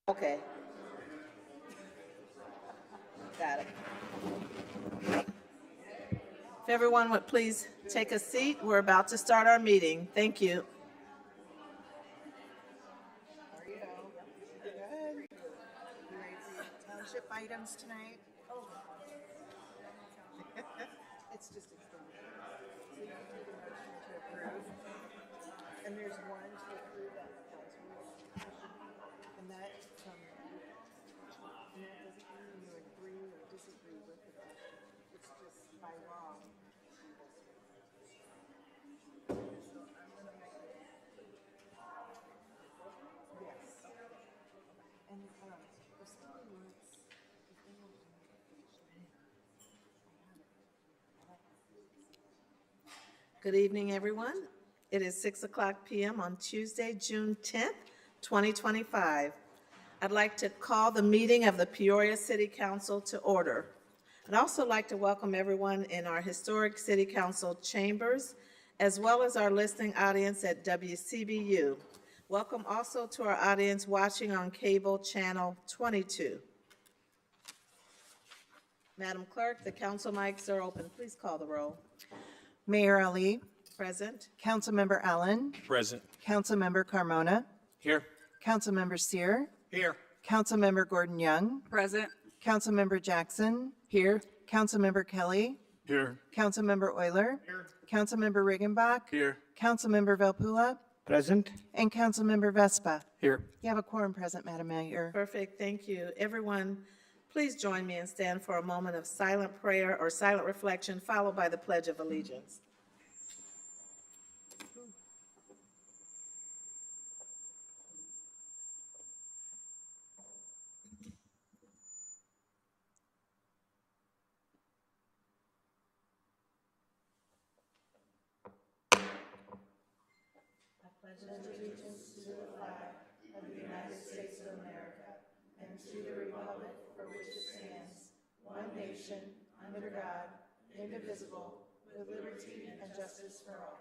Okay. Got it. If everyone would please take a seat, we're about to start our meeting. Thank you. How are you? Good. You ready for your township items tonight? It's just extended. So you can take a motion to approve. And there's one to approve that council. And that and that doesn't mean you agree or disagree with it. It's just by law. So I'm gonna make it. Yes. And if somebody wants, if they want to make a motion, I have it. Good evening, everyone. It is 6:00 p.m. on Tuesday, June 10th, 2025. I'd like to call the meeting of the Peoria City Council to order. I'd also like to welcome everyone in our historic City Council chambers, as well as our listening audience at WCBU. Welcome also to our audience watching on cable channel 22. Madam Clerk, the council mics are open. Please call the roll. Mayor Ali, Present. Councilmember Allen, Present. Councilmember Carmona, Here. Councilmember Sear, Here. Councilmember Gordon Young, Present. Councilmember Jackson, Here. Councilmember Kelly, Here. Councilmember Euler, Councilmember Riggenbach, Here. Councilmember Velpula, Present. and Councilmember Vespa. Here. You have a quorum present, Madam Mayor. Perfect, thank you. Everyone, please join me and stand for a moment of silent prayer or silent reflection, followed by the Pledge of Allegiance. Indivisible, with liberty and justice for all.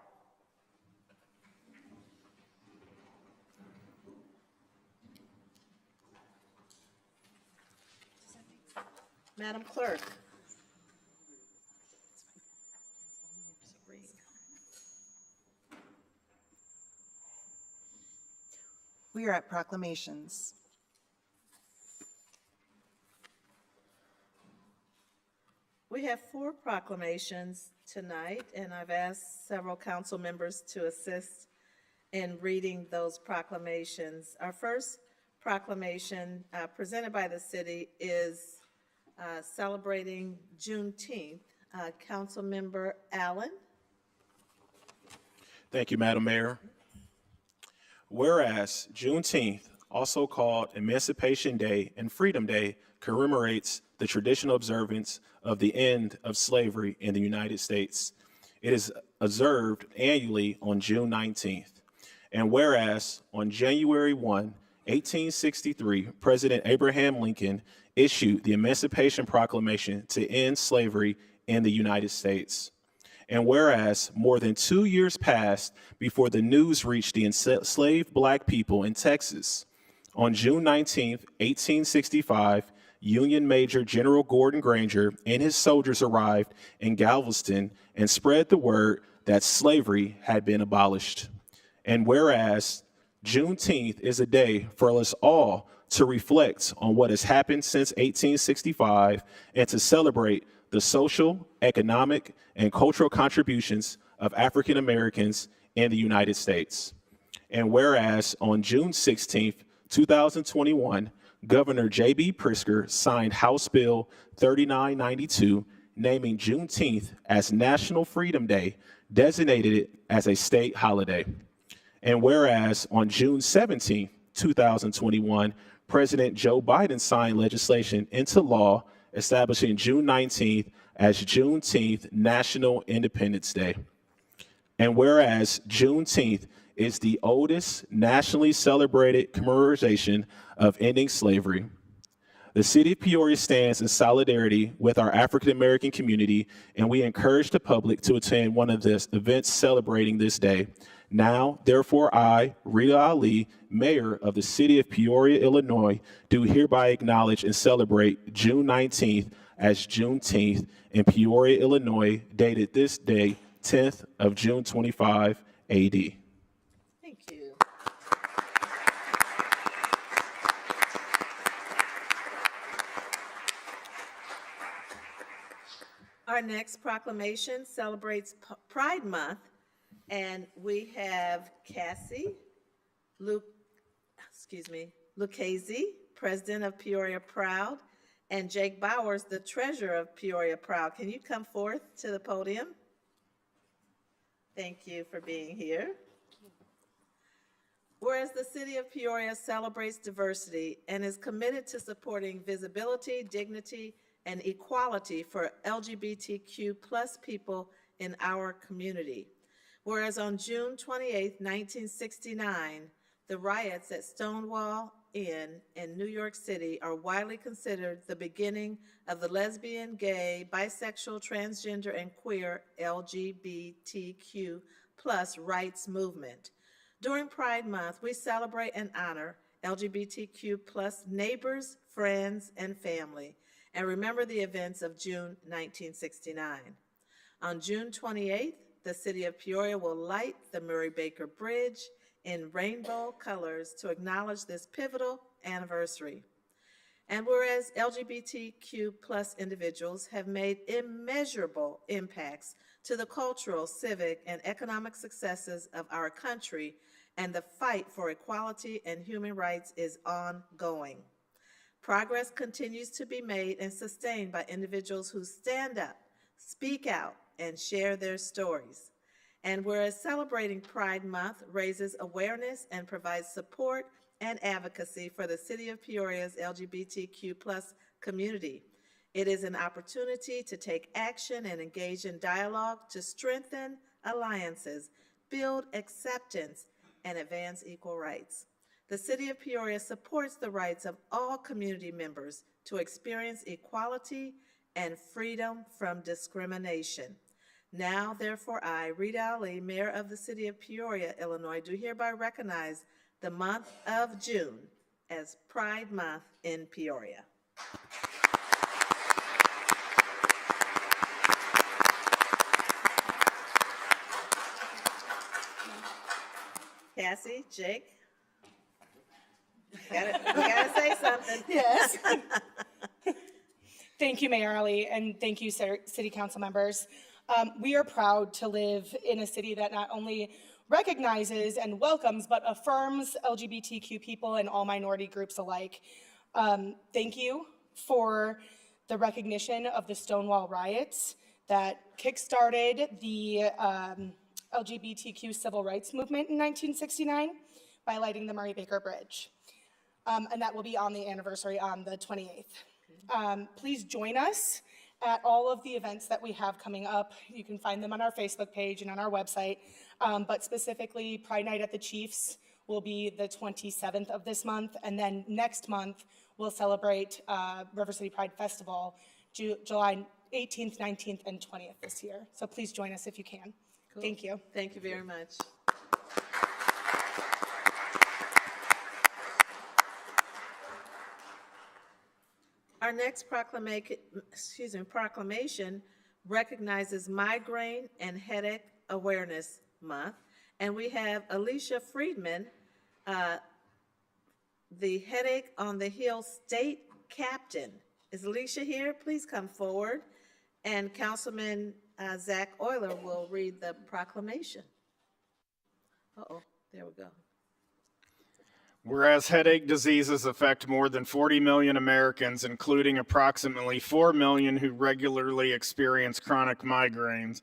Madam Clerk. We are at proclamations. We have 4 proclamations tonight, and I've asked several council members to assist in reading those proclamations. Our first proclamation presented by the city is celebrating Juneteenth. Councilmember Allen. Thank you, Madam Mayor. Whereas Juneteenth, also called Emancipation Day and Freedom Day, commemorates the traditional observance of the end of slavery in the United States. It is observed annually on June 19th. And whereas on January 1, 1863, President Abraham Lincoln issued the Emancipation Proclamation to end slavery in the United States. And whereas more than 2 years passed before the news reached the enslaved Black people in Texas, on June 19, 1865, Union Major General Gordon Granger and his soldiers arrived in Galveston and spread the word that slavery had been abolished. And whereas Juneteenth is a day for us all to reflect on what has happened since 1865 and to celebrate the social, economic, and cultural contributions of African Americans in the United States. And whereas on June 16, 2021, Governor J.B. Pritzker signed House Bill 3992, naming Juneteenth as National Freedom Day, designated it as a state holiday. And whereas on June 17, 2021, President Joe Biden signed legislation into law establishing June 19th as Juneteenth National Independence Day. And whereas Juneteenth is the oldest nationally celebrated commemoration of ending slavery, the city of Peoria stands in solidarity with our African American community, and we encourage the public to attend one of the events celebrating this day. Now, therefore, I, Rita Ali, Mayor of the City of Peoria, Illinois, do hereby acknowledge and celebrate June 19th as Juneteenth in Peoria, Illinois, dated this day, 10th of June 25 AD. Thank you. Our next proclamation celebrates Pride Month, and we have Cassie Lucchese, President of Peoria Proud, and Jake Bowers, the Treasurer of Peoria Proud. Can you come forth to the podium? Thank you for being here. Whereas the City of Peoria celebrates diversity and is committed to supporting visibility, dignity, and equality for LGBTQ+ people in our community. Whereas on June 28, 1969, the riots at Stonewall Inn in New York City are widely considered the beginning of the lesbian, gay, bisexual, transgender, and queer LGBTQ+ rights movement. During Pride Month, we celebrate and honor LGBTQ+ neighbors, friends, and family, and remember the events of June 1969. On June 28th, the City of Peoria will light the Murray Baker Bridge in rainbow colors to acknowledge this pivotal anniversary. And whereas LGBTQ+ individuals have made immeasurable impacts to the cultural, civic, and economic successes of our country, and the fight for equality and human rights is ongoing. Progress continues to be made and sustained by individuals who stand up, speak out, and share their stories. And whereas celebrating Pride Month raises awareness and provides support and advocacy for the City of Peoria's LGBTQ+ community, it is an opportunity to take action and engage in dialogue to strengthen alliances, build acceptance, and advance equal rights. The City of Peoria supports the rights of all community members to experience equality and freedom from discrimination. Now, therefore, I, Rita Ali, Mayor of the City of Peoria, Illinois, do hereby recognize the month of June as Pride Month in Peoria. Cassie, Jake, you gotta say something. Yes. Thank you, Mayor Ali, and thank you, City Council members. We are proud to live in a city that not only recognizes and welcomes, but affirms LGBTQ people and all minority groups alike. Thank you for the recognition of the Stonewall riots that kickstarted the LGBTQ civil rights movement in 1969 by lighting the Murray Baker Bridge. And that will be on the anniversary on the 28th. Please join us at all of the events that we have coming up. You can find them on our Facebook page and on our website, but specifically Pride Night at the Chiefs will be the 27th of this month, and then next month we'll celebrate River City Pride Festival, July 18th, 19th, and 20th this year. So please join us if you can. Cool. Thank you. Thank you very much. Our next proclamation recognizes Migraine and Headache Awareness Month, and we have Alicia Friedman, the Headache on the Hill State Captain. Is Alicia here? Please come forward, and Councilman Zach Euler will read the proclamation. Uh-oh, there we go. Whereas headache diseases affect more than 40 million Americans, including approximately 4 million who regularly experience chronic migraines,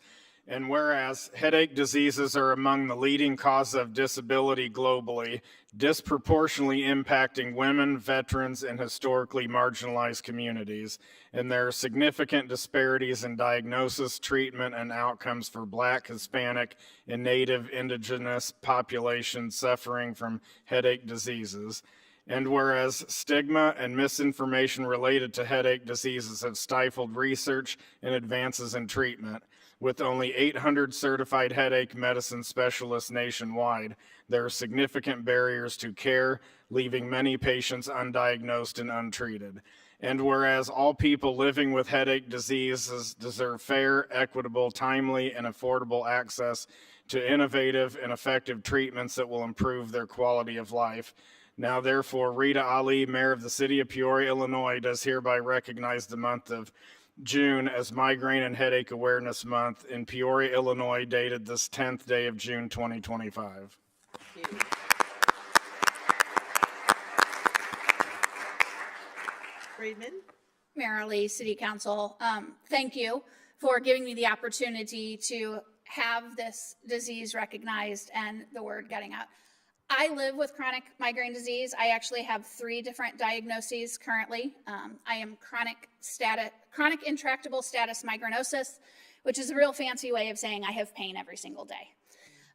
and whereas headache diseases are among the leading causes of disability globally, disproportionately impacting women, veterans, and historically marginalized communities, and there are significant disparities in diagnosis, treatment, and outcomes for Black, Hispanic, and Native indigenous populations suffering from headache diseases. And whereas stigma and misinformation related to headache diseases have stifled research and advances in treatment, With only 800 certified headache medicine specialists nationwide, there are significant barriers to care, leaving many patients undiagnosed and untreated. And whereas all people living with headache diseases deserve fair, equitable, timely, and affordable access to innovative and effective treatments that will improve their quality of life. Now, therefore, Rita Ali, Mayor of the City of Peoria, Illinois, does hereby recognize the month of June as Migraine and Headache Awareness Month in Peoria, Illinois, dated this 10th day of June, 2025. Thank you. Friedman? Mayor Ali, City Council, thank you for giving me the opportunity to have this disease recognized and the word getting out. I live with chronic migraine disease. I actually have 3 different diagnoses currently. I am chronic intractable status migrainosis, which is a real fancy way of saying I have pain every single day.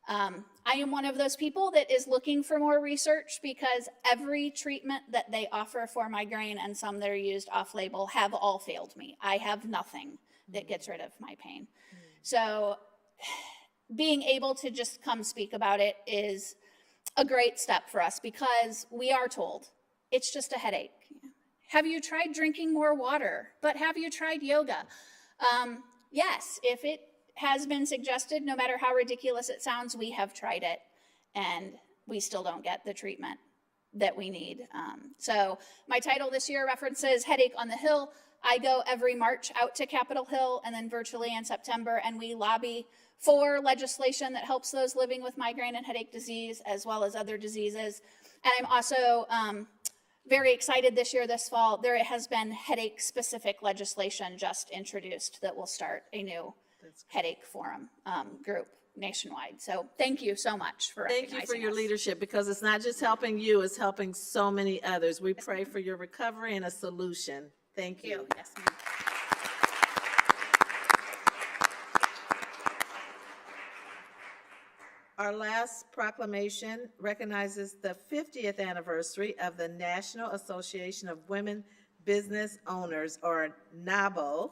I am one of those people that is looking for more research because every treatment that they offer for migraine and some that are used off-label have all failed me. I have nothing that gets rid of my pain. So being able to just come speak about it is a great step for us because we are told it's just a headache. Have you tried drinking more water? But have you tried yoga? Yes, if it has been suggested, no matter how ridiculous it sounds, we have tried it and we still don't get the treatment that we need. So my title this year references Headache on the Hill. I go every March out to Capitol Hill and then virtually in September, and we lobby for legislation that helps those living with migraine and headache disease as well as other diseases. And I'm also very excited this year, this fall, there has been headache-specific legislation just introduced that will start a new headache forum group nationwide. So thank you so much for recognizing Thank you for your us. leadership, because it's not just helping you, it's helping so many others. We pray for your recovery and a solution. Thank you. Yes, ma'am. Our last proclamation recognizes the 50th anniversary of the National Association of Women Business Owners, or NAWBO.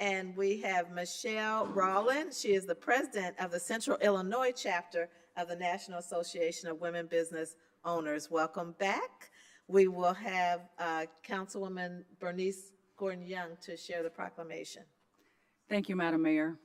And we have Michelle Rowland. She is the president of the Central Illinois chapter of the National Association of Women Business Owners. Welcome back. We will have Councilwoman Bernice Gordon-Young to share the proclamation. Thank you, Madam Mayor.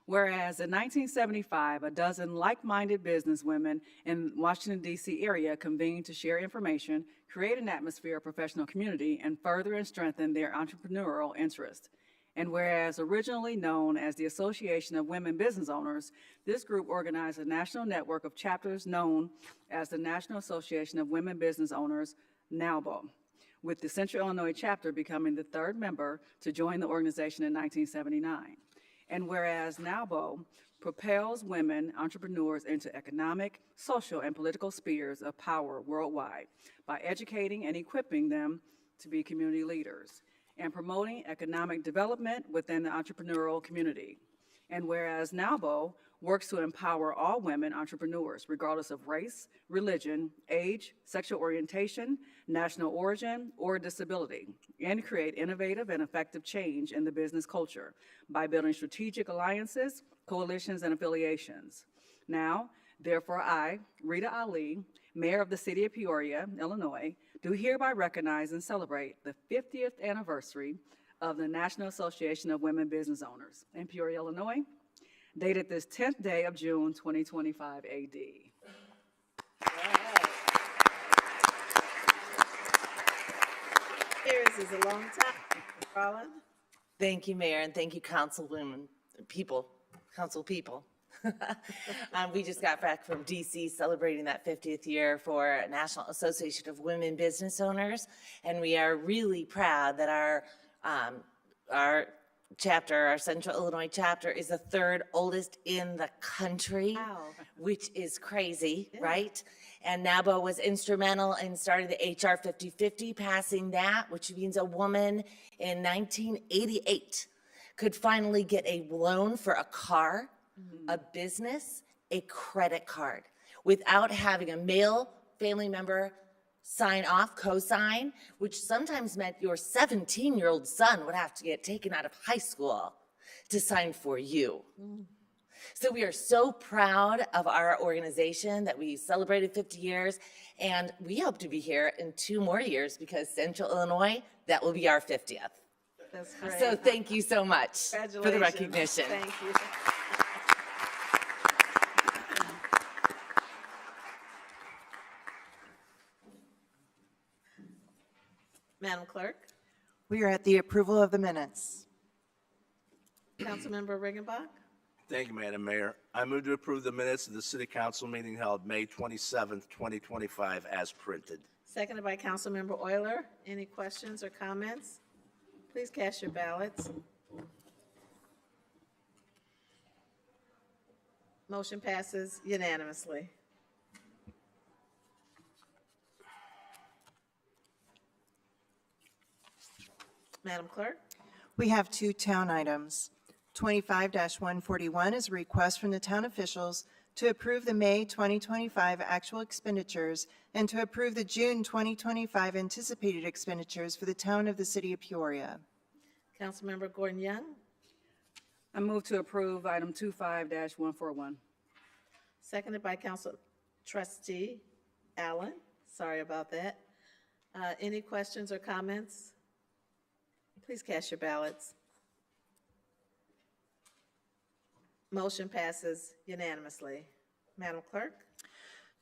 Whereas in 1975, a dozen like-minded businesswomen in Washington, D.C. area convened to share information, create an atmosphere of professional community, and further and strengthen their entrepreneurial interests. And whereas originally known as the Association of Women Business Owners, this group organized a national network of chapters known as the National Association of Women Business Owners, NAWBO, with the Central Illinois chapter becoming the 3rd member to join the organization in 1979. And whereas NAWBO propels women entrepreneurs into economic, social, and political spheres of power worldwide by educating and equipping them to be community leaders and promoting economic development within the entrepreneurial community. And whereas NAWBO works to empower all women entrepreneurs, regardless of race, religion, age, sexual orientation, national origin, or disability, and create innovative and effective change in the business culture by building strategic alliances, coalitions, and affiliations. Now, therefore, I, Rita Ali, Mayor of the City of Peoria, Illinois, do hereby recognize and celebrate the 50th anniversary of the National Association of Women Business Owners in Peoria, Illinois, dated this 10th day of June, 2025 AD. Here is a long time. Rollin? Thank you, Mayor, and thank you, council people. We just got back from DC celebrating that 50th year for National Association of Women Business Owners, and we are really proud that our chapter, our Central Illinois chapter, is the 3rd oldest in the country, Wow. which is crazy, right? And NAWBO was instrumental in starting the HR 5050, passing that, which means a woman in 1988 could finally get a loan for a car, a business, a credit card, without having a male family member sign off, co-sign, which sometimes meant your 17-year-old son would have to get taken out of high school to sign for you. So we are so proud of our organization that we celebrated 50 years, and we hope to be here in 2 more years because Central Illinois, that will be our 50th. That's great. So thank you so much for the Congratulations. recognition. Thank you. Madam Clerk, We are at the approval of the minutes. Councilmember Riggenbach, Thank you, Madam Mayor. I move to approve the minutes of the City Council meeting held May 27th, 2025, as printed. seconded by Councilmember Euler. Any questions or comments? Please cast your ballots. Motion passes unanimously. Madam Clerk, We have 2 town items. 25-141 is a request from the town officials to approve the May 2025 actual expenditures and to approve the June 2025 anticipated expenditures for the town of the city of Peoria. Councilmember Gordon Young, I move to approve item 25-141. seconded by Council Trustee Allen. Sorry about that. Any questions or comments? Please cast your ballots. Motion passes unanimously. Madam Clerk,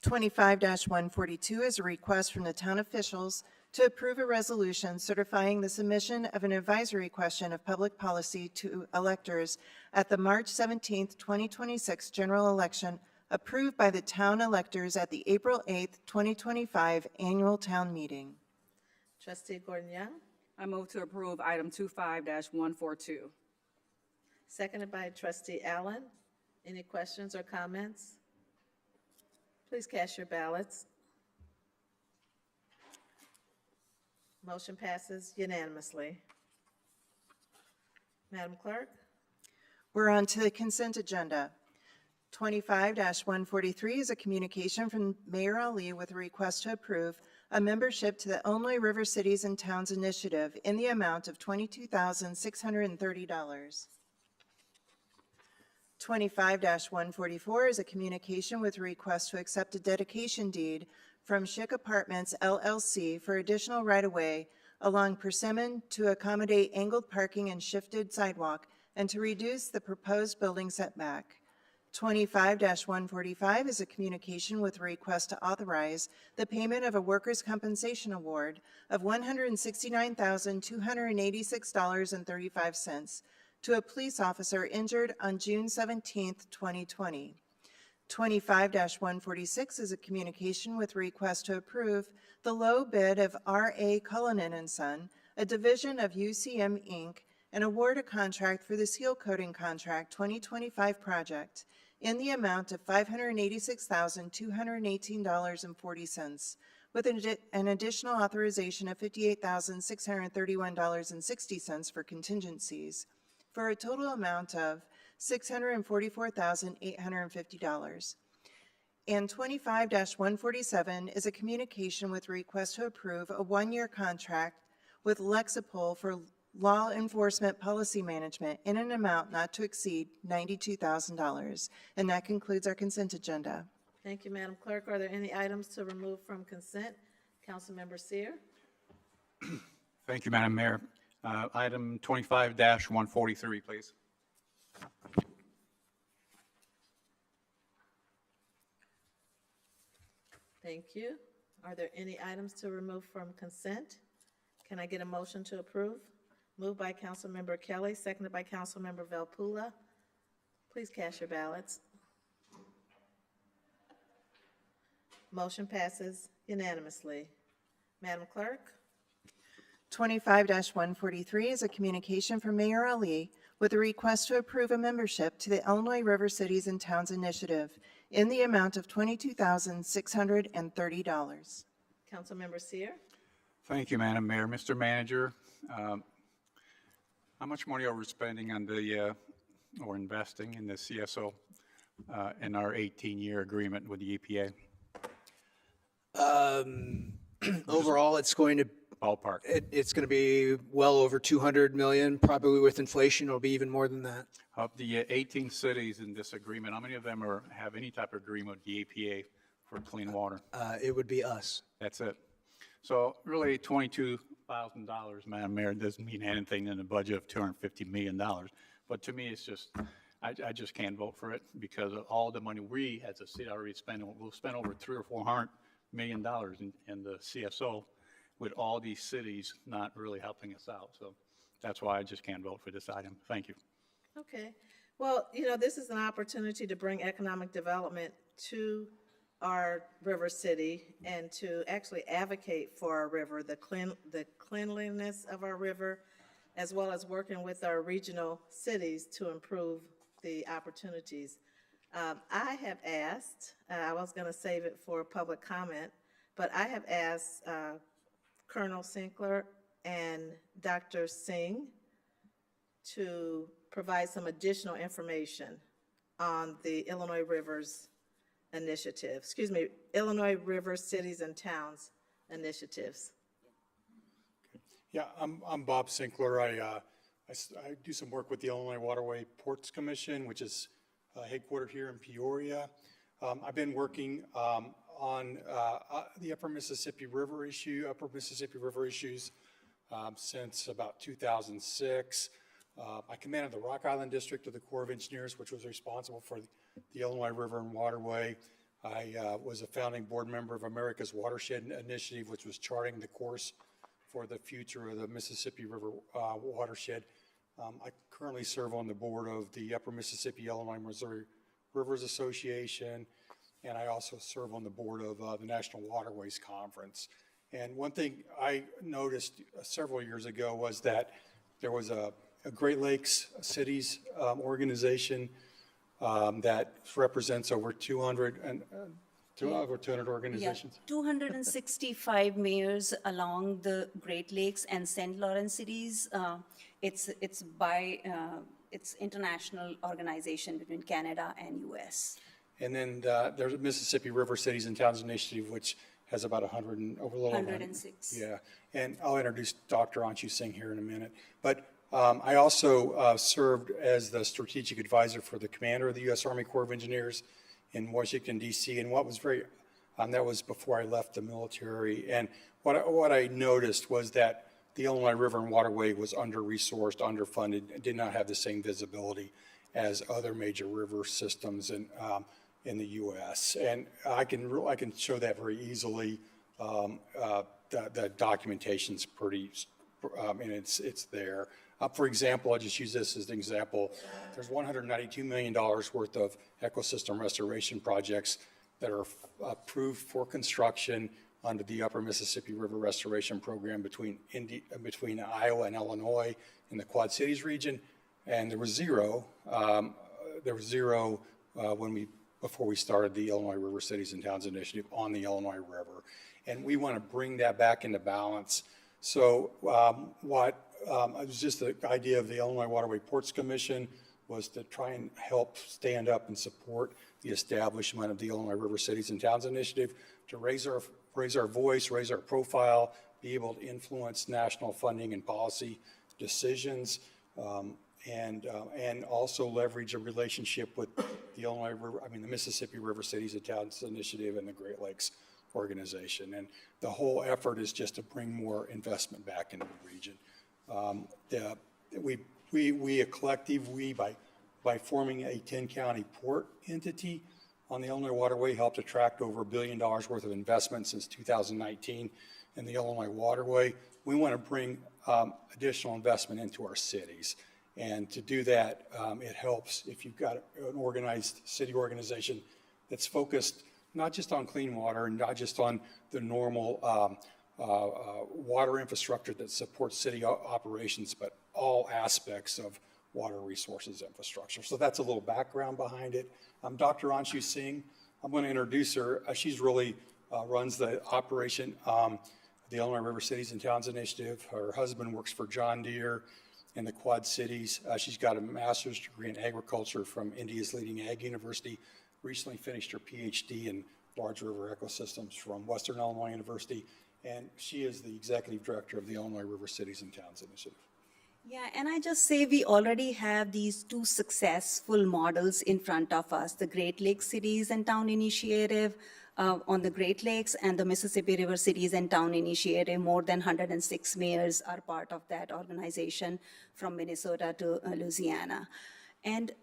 25-142 is a request from the town officials to approve a resolution certifying the submission of an advisory question of public policy to electors at the March 17th, 2026 general election approved by the town electors at the April 8th, 2025 annual town meeting. Trustee Gordon Young, I move to approve item 25-142. seconded by Trustee Allen. Any questions or comments? Please cast your ballots. Motion passes unanimously. Madam Clerk, We're on to the consent agenda. 25-143 is a communication from Mayor Ali with a request to approve a membership to the Illinois River Cities and Towns Initiative in the amount of $22,630. 25-144 is a communication with a request to accept a dedication deed from Schick Apartments LLC for additional right-of-way along Persimmon to accommodate angled parking and shifted sidewalk and to reduce the proposed building setback. 25-145 is a communication with a request to authorize the payment of a workers' compensation award of $169,286.35 to a police officer injured on June 17, 2020. 25-146 is a communication with a request to approve the low bid of R.A. Cullinan & Son, a division of UCM Inc., and award a contract for the seal coating contract 2025 project in the amount of $586,218.40, with an additional authorization of $58,631.60 for contingencies, for a total amount of $644,850. And 25-147 is a communication with request to approve a 1-year contract with Lexipol for law enforcement policy management in an amount not to exceed $92,000. And that concludes our consent agenda. thank you, Madam Clerk. Are there any items to remove from consent? Councilmember Seer, Thank you, Madam Mayor. Item 25-143, please. thank you. Are there any items to remove from consent? Can I get a motion to approve? Moved by Councilmember Kelly, seconded by Councilmember Velpula. Please cast your ballots. Motion passes unanimously. Madam Clerk, 25-143 is a communication from Mayor Ali with a request to approve a membership to the Illinois River Cities and Towns Initiative in the amount of $22,630. Councilmember Seer, Thank you, Madam Mayor. Mr. Manager, how much money are we spending on the, or investing in the CSO in our 18-year agreement with the EPA? Overall, it's going to ballpark? It's going to be well over 200 million, probably with inflation, it'll be even more than that. Of the 18 cities in this agreement, how many of them have any type of agreement with the EPA for clean water? It would be us. That's it. So really, $22,000, Madam Mayor, doesn't mean anything in a budget of $250 million. But to me, it's just, I just can't vote for it because of all the money we, as a city, already spent. We'll spend over $300 or $400 million in the CSO with all these cities not really helping us out. So that's why I just can't vote for this item. Thank you. Okay. Well, this is an opportunity to bring economic development to our river city and to actually advocate for our river, the cleanliness of our river, as well as working with our regional cities to improve the opportunities. I have asked, I was going to save it for public comment, but I have asked Colonel Sinkler and Dr. Singh to provide some additional information on the Illinois Rivers Initiative, Illinois River Cities and Towns Initiatives. Yeah, I'm Bob Sinkler. I do some work with the Illinois Waterway Ports Commission, which is headquartered here in Peoria. I've been working on the Upper Mississippi River issues since about 2006. I commanded the Rock Island District of the Corps of Engineers, which was responsible for the Illinois River and Waterway. I was a founding board member of America's Watershed Initiative, which was charting the course for the future of the Mississippi River watershed. I currently serve on the board of the Upper Mississippi Illinois Missouri Rivers Association, and I also serve on the board of the National Waterways Conference. And one thing I noticed several years ago was that there was a Great Lakes Cities organization that represents over 200 organizations. Yeah, 265 mayors along the Great Lakes and St. Lawrence cities. It's international organization between Canada and U.S. And then there's a Mississippi River Cities and Towns Initiative, which has about 106. Yeah, and I'll introduce Dr. Anshu Singh here in a minute. But I also served as the strategic advisor for the commander of the U.S. Army Corps of Engineers in Washington, D.C. And what was that was before I left the military. And what I noticed was that the Illinois River and Waterway was under-resourced, underfunded, and did not have the same visibility as other major river systems in the U.S. And I can show that very easily. The documentation's pretty, and it's there. For example, I'll just use this as an example. There's $192 million worth of ecosystem restoration projects that are approved for construction under the Upper Mississippi River Restoration Program between Iowa and Illinois in the Quad Cities region. And there was zero before we started the Illinois River Cities and Towns Initiative on the Illinois River. And we want to bring that back into balance. So it was just the idea of the Illinois Waterway Ports Commission was to try and help stand up and support the establishment of the Illinois River Cities and Towns Initiative to raise our voice, raise our profile, be able to influence national funding and policy decisions, and also leverage a relationship with the Mississippi River Cities and Towns Initiative and the Great Lakes organization. And the whole effort is just to bring more investment back into the region. By forming a 10-county port entity on the Illinois Waterway, helped attract over $1 billion worth of investment since 2019 in the Illinois Waterway. We want to bring additional investment into our cities. And to do that, it helps if you've got an organized city organization that's focused not just on clean water and not just on the normal water infrastructure that supports city operations, but all aspects of water resources infrastructure. So that's a little background behind it. Dr. Anshu Singh, I'm going to introduce her. She's really runs the operation, the Illinois River Cities and Towns Initiative. Her husband works for John Deere in the Quad Cities. She's got a master's degree in agriculture from India's leading ag university, recently finished her PhD in large river ecosystems from Western Illinois University, and she is the executive director of the Illinois River Cities and Towns Initiative. Yeah, and I just say we already have these two successful models in front of us, the Great Lakes Cities and Town Initiative on the Great Lakes and the Mississippi River Cities and Town Initiative. More than 106 mayors are part of that organization from Minnesota to Louisiana. And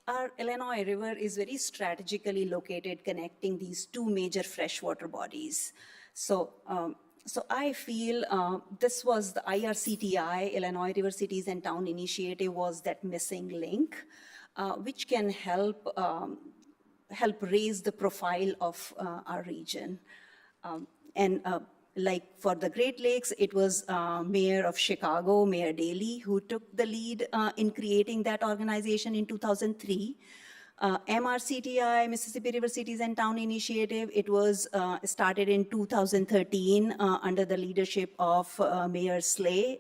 our Illinois River is very strategically located, connecting these two major freshwater bodies. So I feel this was the IRCTI, Illinois River Cities and Town Initiative, was that missing link, which can help raise the profile of our region. Like for the Great Lakes, it was Mayor of Chicago, Mayor Daley, who took the lead in creating that organization in 2003. MRCTI, Mississippi River Cities and Town Initiative, it was started in 2013 under the leadership of Mayor Slay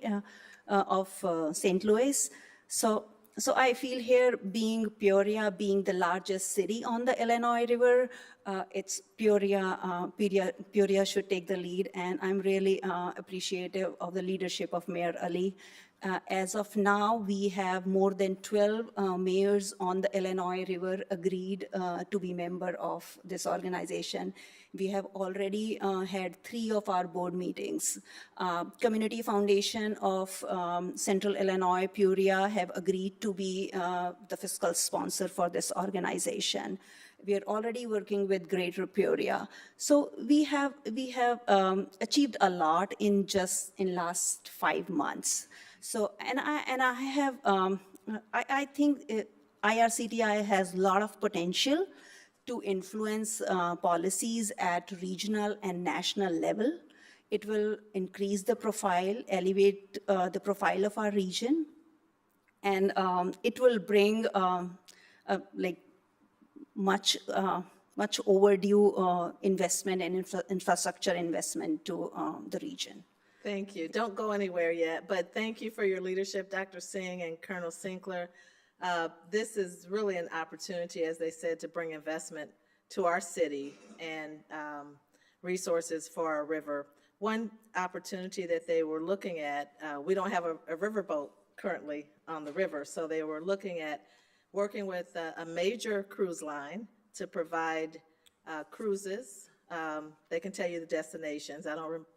of St. Louis. So I feel here, being Peoria, being the largest city on the Illinois River, it's Peoria should take the lead, and I'm really appreciative of the leadership of Mayor Ali. As of now, we have more than 12 mayors on the Illinois River agreed to be member of this organization. We have already had 3 of our board meetings. Community Foundation of Central Illinois, Peoria, have agreed to be the fiscal sponsor for this organization. We are already working with Greater Peoria. So we have achieved a lot in last 5 months. So, I think IRCTI has a lot of potential to influence policies at regional and national level. It will increase the profile, elevate the profile of our region, and it will bring much overdue investment and infrastructure investment to the region. Thank you. Don't go anywhere yet, but thank you for your leadership, Dr. Singh and Colonel Sinkler. This is really an opportunity, as they said, to bring investment to our city and resources for our river. One opportunity that they were looking at, we don't have a riverboat currently on the river, so they were looking at working with a major cruise line to provide cruises. They can tell you the destinations. I don't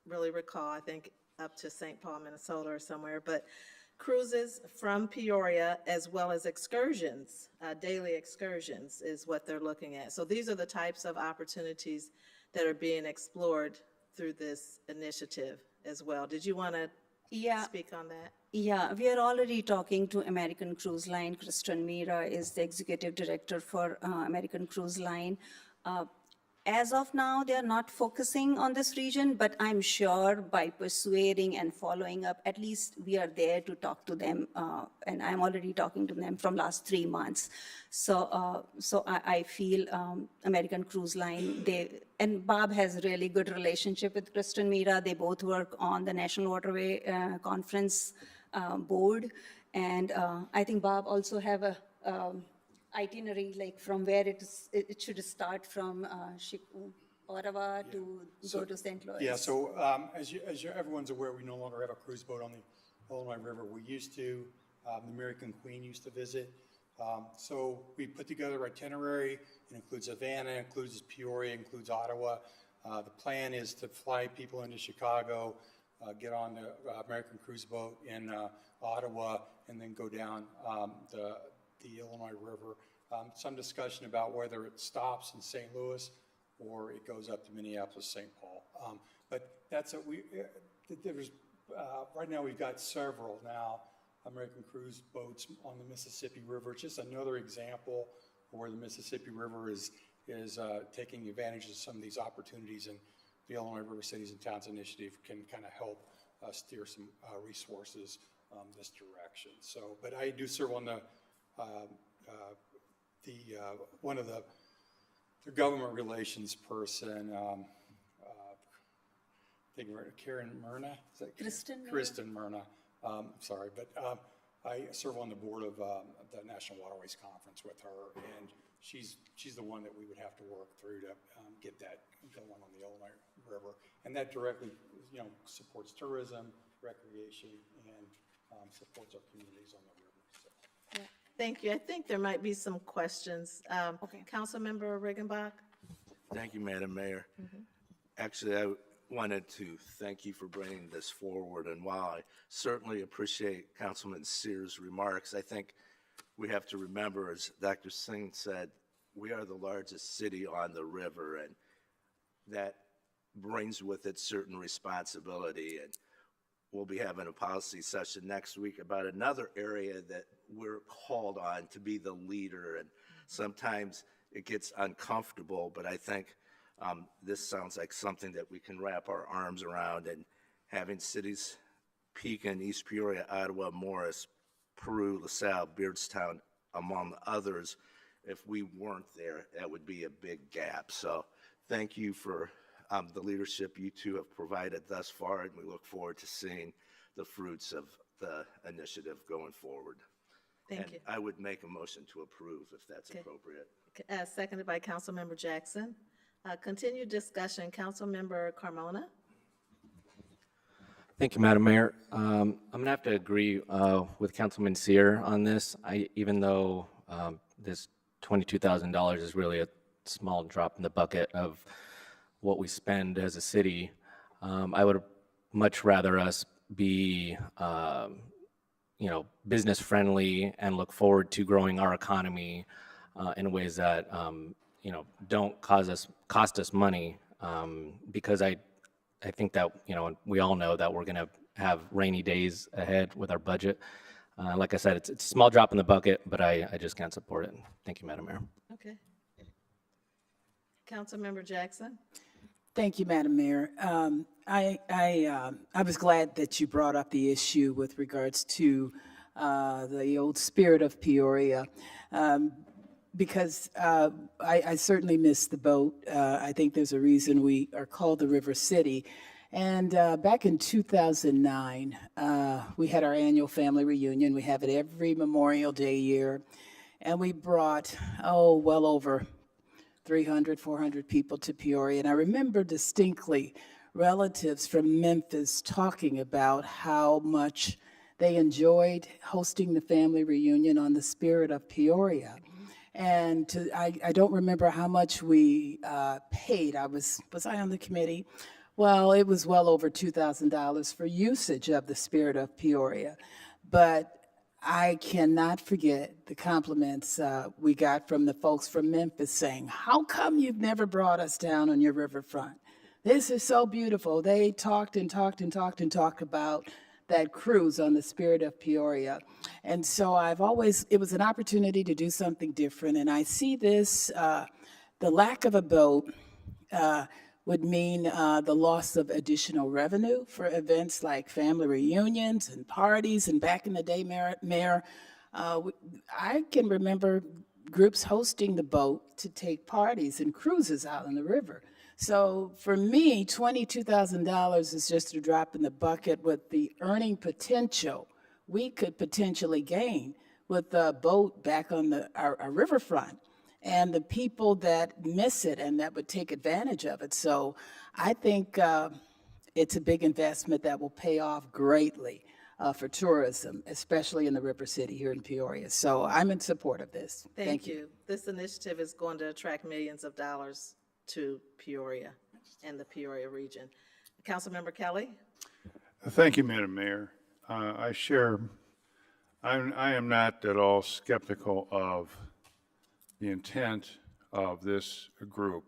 really recall, I think up to St. Paul, Minnesota or somewhere, but cruises from Peoria as well as excursions, daily excursions is what they're looking at. So these are the types of opportunities that are being explored through this initiative as well. Did you want to speak on that? Yeah, we are already talking to American Cruise Line. Kristen Mira is the executive director for American Cruise Line. As of now, they are not focusing on this region, but I'm sure by persuading and following up, at least we are there to talk to them, and I'm already talking to them from last 3 months. So I feel American Cruise Line, and Bob has really good relationship with Kristen Mira. They both work on the National Waterway Conference board, and I think Bob also have a itinerary, like from where it should start from Ottawa to go to St. Louis. Yeah, so as everyone's aware, we no longer have a cruise boat on the Illinois River. We used to, the American Queen used to visit. So we put together an itinerary. It includes Savannah, includes Peoria, includes Ottawa. The plan is to fly people into Chicago, get on the American cruise boat in Ottawa, and then go down the Illinois River. Some discussion about whether it stops in St. Louis or it goes up to Minneapolis, St. Paul. But that's right now we've got several now American cruise boats on the Mississippi River. It's just another example where the Mississippi River is taking advantage of some of these opportunities, and the Illinois River Cities and Towns Initiative can kind of help steer some resources this direction. So, but I do serve on the one of the government relations person, I think Karen Myrna. Is that Kristen Myrna. Sorry, but I serve on the board of the National Waterways Conference with her, and she's the one that we would have to work through to get that going on the Illinois river. And that directly, supports tourism, recreation, and supports our communities on the river. So. Thank you. I think there might be some questions. Councilmember Riggenbach? Thank you, Madam Mayor. Actually, I wanted to thank you for bringing this forward, and while I certainly appreciate Councilman Sears' remarks, I think we have to remember, as Dr. Singh said, we are the largest city on the river, and that brings with it certain responsibility. And we'll be having a policy session next week about another area that we're called on to be the leader, and sometimes it gets uncomfortable, but I think this sounds like something that we can wrap our arms around. And having cities, Pekin, East Peoria, Ottawa, Morris, Peru, LaSalle, Beardstown, among others, if we weren't there, that would be a big gap. So thank you for the leadership you two have provided thus far, and we look forward to seeing the fruits of the initiative going forward. Thank you. I would make a motion to approve if that's appropriate. Seconded by Councilmember Jackson. Continued discussion, Councilmember Carmona? Thank you, Madam Mayor. I'm going to have to agree with Councilman Sear on this. Even though this $22,000 is really a small drop in the bucket of what we spend as a city, I would much rather us be, business friendly and look forward to growing our economy in ways that, don't cost us money, because I think that, we all know that we're going to have rainy days ahead with our budget. Like I said, it's a small drop in the bucket, but I just can't support it. Thank you, Madam Mayor. Okay. Councilmember Jackson? Thank you, Madam Mayor. I was glad that you brought up the issue with regards to the old spirit of Peoria, because I certainly miss the boat. I think there's a reason we are called the River City. And back in 2009, we had our annual family reunion. We have it every Memorial Day year. And we brought, well over 300, 400 people to Peoria. And I remember distinctly relatives from Memphis talking about how much they enjoyed hosting the family reunion on the spirit of Peoria. And I don't remember how much we paid. Was I on the committee? Well, it was well over $2,000 for usage of the spirit of Peoria. But I cannot forget the compliments we got from the folks from Memphis saying, how come you've never brought us down on your riverfront? This is so beautiful. They talked and talked and talked and talked about that cruise on the spirit of Peoria. And so it was an opportunity to do something different. And I see this, the lack of a boat would mean the loss of additional revenue for events like family reunions and parties. And back in the day, Mayor, I can remember groups hosting the boat to take parties and cruises out on the river. So for me, $22,000 is just a drop in the bucket with the earning potential we could potentially gain with the boat back on our riverfront, and the people that miss it and that would take advantage of it. So I think it's a big investment that will pay off greatly for tourism, especially in the River City here in Peoria. So I'm in support of this. Thank you. This initiative is going to attract millions of dollars to Peoria and the Peoria region. Councilmember Kelly? Thank you, Madam Mayor. I am not at all skeptical of the intent of this group.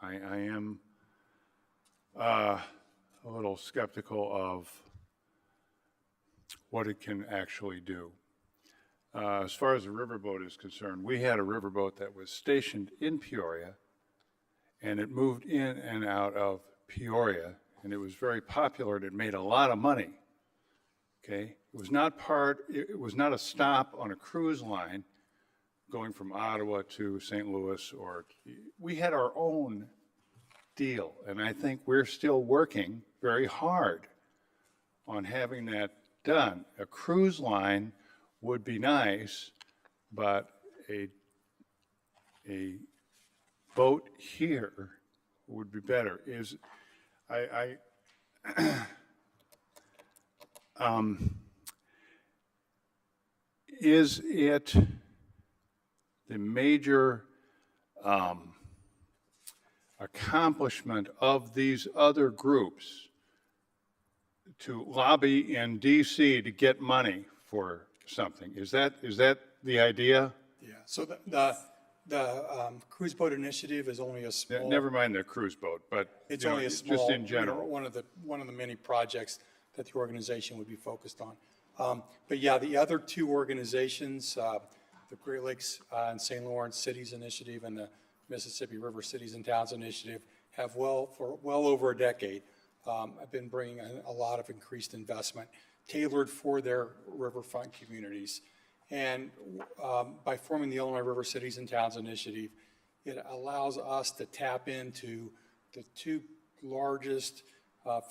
I am a little skeptical of what it can actually do. As far as the riverboat is concerned, we had a riverboat that was stationed in Peoria, and it moved in and out of Peoria, and it was very popular, and it made a lot of money. Okay, it was not a stop on a cruise line going from Ottawa to St. Louis, we had our own deal, and I think we're still working very hard on having that done. A cruise line would be nice, but a boat here would be better. Is it the major accomplishment of these other groups to lobby in DC to get money for something? Is that the idea? Yeah, so the cruise boat initiative is only a small. Never mind the cruise boat, but It's you know, only a small. just in general. One of the many projects that the organization would be focused on. But yeah, the other two organizations, the Great Lakes and St. Lawrence Cities Initiative and the Mississippi River Cities and Towns Initiative have for well over a decade have been bringing a lot of increased investment tailored for their riverfront communities. And by forming the Illinois River Cities and Towns Initiative, it allows us to tap into the two largest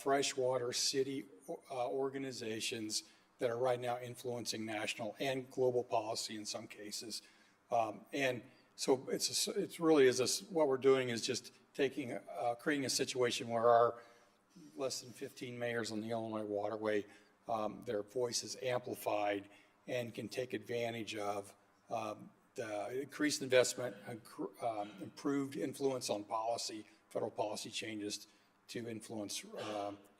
freshwater city organizations that are right now influencing national and global policy in some cases. And so what we're doing is just creating a situation where our less than 15 mayors on the Illinois waterway, their voice is amplified and can take advantage of the increased investment, improved influence on policy, federal policy changes to influence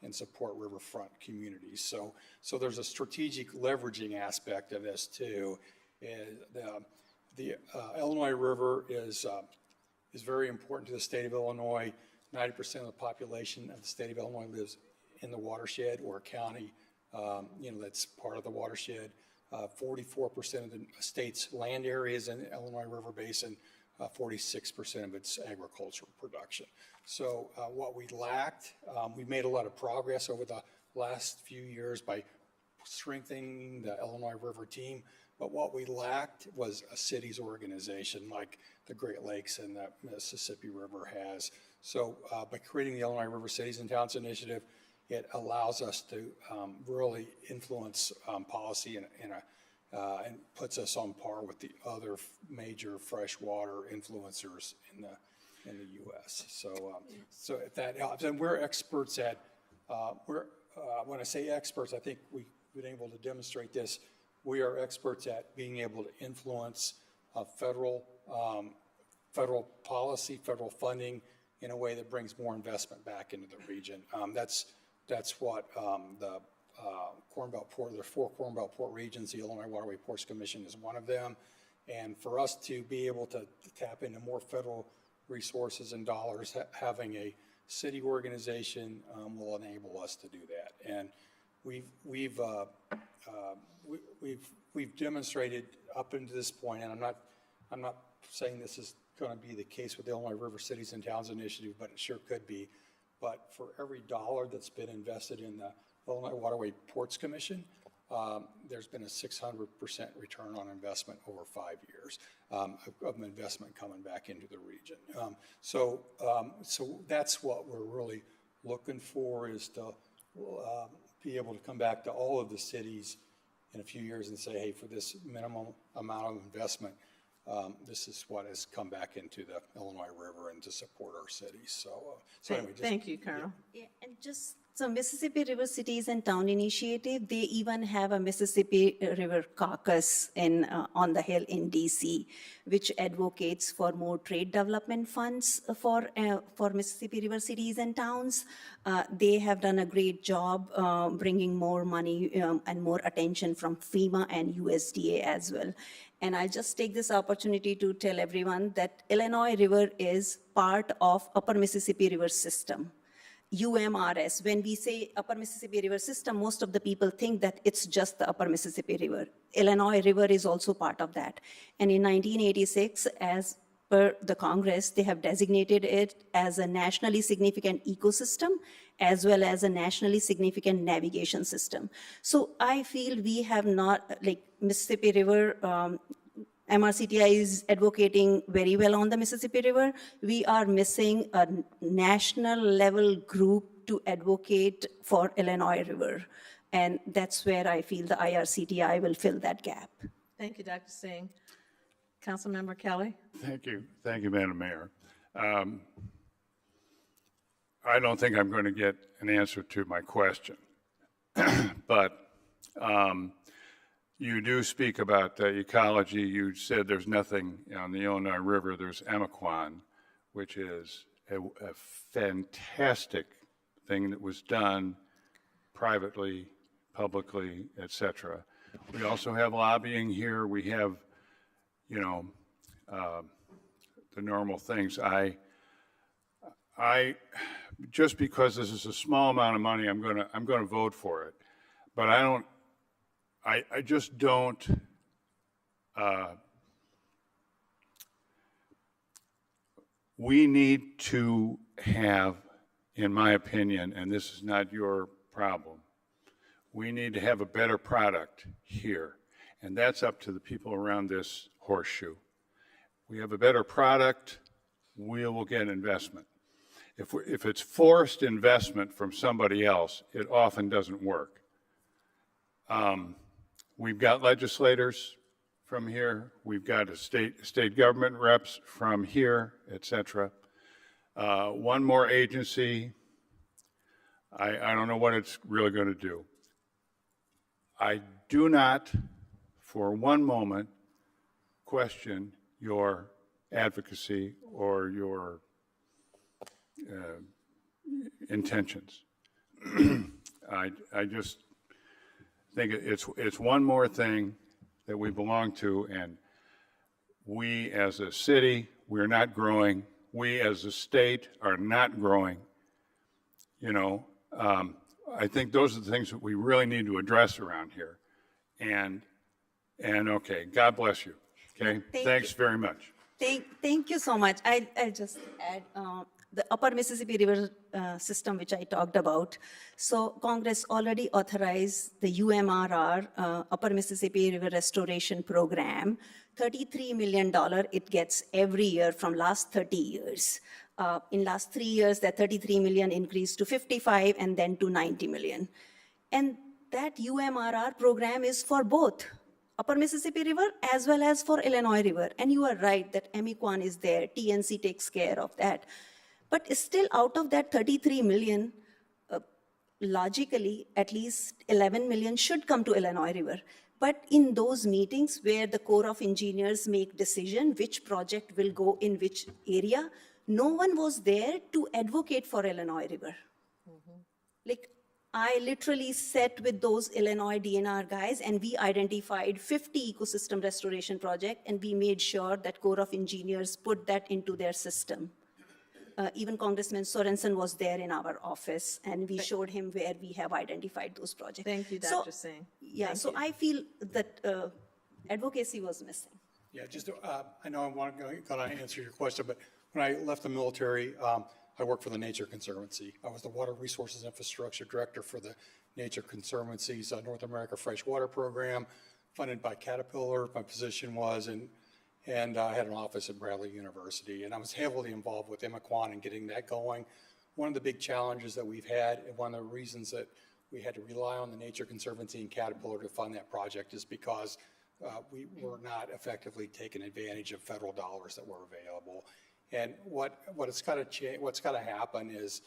and support riverfront communities. So there's a strategic leveraging aspect of this too. The Illinois River is very important to the state of Illinois. 90% of the population of the state of Illinois lives in the watershed or county, that's part of the watershed. 44% of the state's land area is in the Illinois River Basin, 46% of its agricultural production. So what we lacked, we've made a lot of progress over the last few years by strengthening the Illinois River team, but what we lacked was a cities organization like the Great Lakes and the Mississippi River has. So by creating the Illinois River Cities and Towns Initiative, it allows us to really influence policy and puts us on par with the other major freshwater influencers in the U.S. So if that helps, and we're experts at when I say experts, I think we've been able to demonstrate this. We are experts at being able to influence federal policy, federal funding in a way that brings more investment back into the region. That's what the Corn Belt Port, there are 4 Corn Belt Port regions. The Illinois Waterway Ports Commission is one of them. And for us to be able to tap into more federal resources and dollars, having a city organization will enable us to do that. And we've demonstrated up until this point, and I'm not saying this is going to be the case with the Illinois River Cities and Towns Initiative, but it sure could be. But for every dollar that's been invested in the Illinois Waterway Ports Commission, there's been a 600% return on investment over 5 years of investment coming back into the region. So that's what we're really looking for, is to be able to come back to all of the cities in a few years and say, hey, for this minimum amount of investment, this is what has come back into the Illinois River and to support our cities. So anyway, Thank you, Colonel. Yeah, and so Mississippi River Cities and Town Initiative, they even have a Mississippi River Caucus on the Hill in DC, which advocates for more trade development funds for Mississippi River Cities and Towns. They have done a great job bringing more money and more attention from FEMA and USDA as well. And I'll just take this opportunity to tell everyone that Illinois River is part of Upper Mississippi River System. UMRS, when we say Upper Mississippi River System, most of the people think that it's just the Upper Mississippi River. Illinois River is also part of that. And in 1986, as per the Congress, they have designated it as a nationally significant ecosystem as well as a nationally significant navigation system. So I feel we have not, like Mississippi River, MRCTI is advocating very well on the Mississippi River. We are missing a national level group to advocate for Illinois River. And that's where I feel the IRCTI will fill that gap. Thank you, Dr. Singh. Councilmember Kelly. Thank you, Madam Mayor. I don't think I'm going to get an answer to my question. But you do speak about ecology. You said there's nothing on the Illinois River. There's Emaquan, which is a fantastic thing that was done privately, publicly, et cetera. We also have lobbying here. We have, you know, the normal things. I just because this is a small amount of money, I'm gonna vote for it. But I just don't. We need to have, in my opinion, and this is not your problem, we need to have a better product here. And that's up to the people around this horseshoe. We have a better product, we will get investment. If it's forced investment from somebody else, it often doesn't work. We've got legislators from here. We've got state government reps from here, et cetera. One more agency, I don't know what it's really going to do. I do not, for one moment, question your advocacy or your intentions. I just think it's one more thing that we belong to, and we as a city, we're not growing. We as a state are not growing. You know, I think those are the things that we really need to address around here. And okay, God bless you. Okay, thanks very much. Thank you so much. I'll just add the Upper Mississippi River system, which I talked about. So Congress already authorized the UMRR, Upper Mississippi River Restoration Program, $33 million it gets every year from last 30 years. In last 3 years, that 33 million increased to 55 and then to 90 million. And that UMRR program is for both Upper Mississippi River as well as for Illinois River. And you are right that Emaquan is there, TNC takes care of that. But still out of that 33 million, logically, at least 11 million should come to Illinois River. But in those meetings where the Corps of Engineers make decision which project will go in which area, no one was there to advocate for Illinois River. Like, I literally sat with those Illinois DNR guys and we identified 50 ecosystem restoration projects and we made sure that Corps of Engineers put that into their system. Even Congressman Sorensen was there in our office and we showed him where we have identified those projects. Thank you, Dr. Singh. Yeah, Thank so you. I feel that advocacy was missing. Yeah, just, I know I'm going to answer your question, but when I left the military, I worked for the Nature Conservancy. I was the Water Resources Infrastructure Director for the Nature Conservancy's North America Freshwater Program, funded by Caterpillar. My position was, and I had an office at Bradley University, and I was heavily involved with Emaquan and getting that going. One of the big challenges that we've had, and one of the reasons that we had to rely on the Nature Conservancy and Caterpillar to fund that project is because we were not effectively taking advantage of federal dollars that were available. And what's got to happen is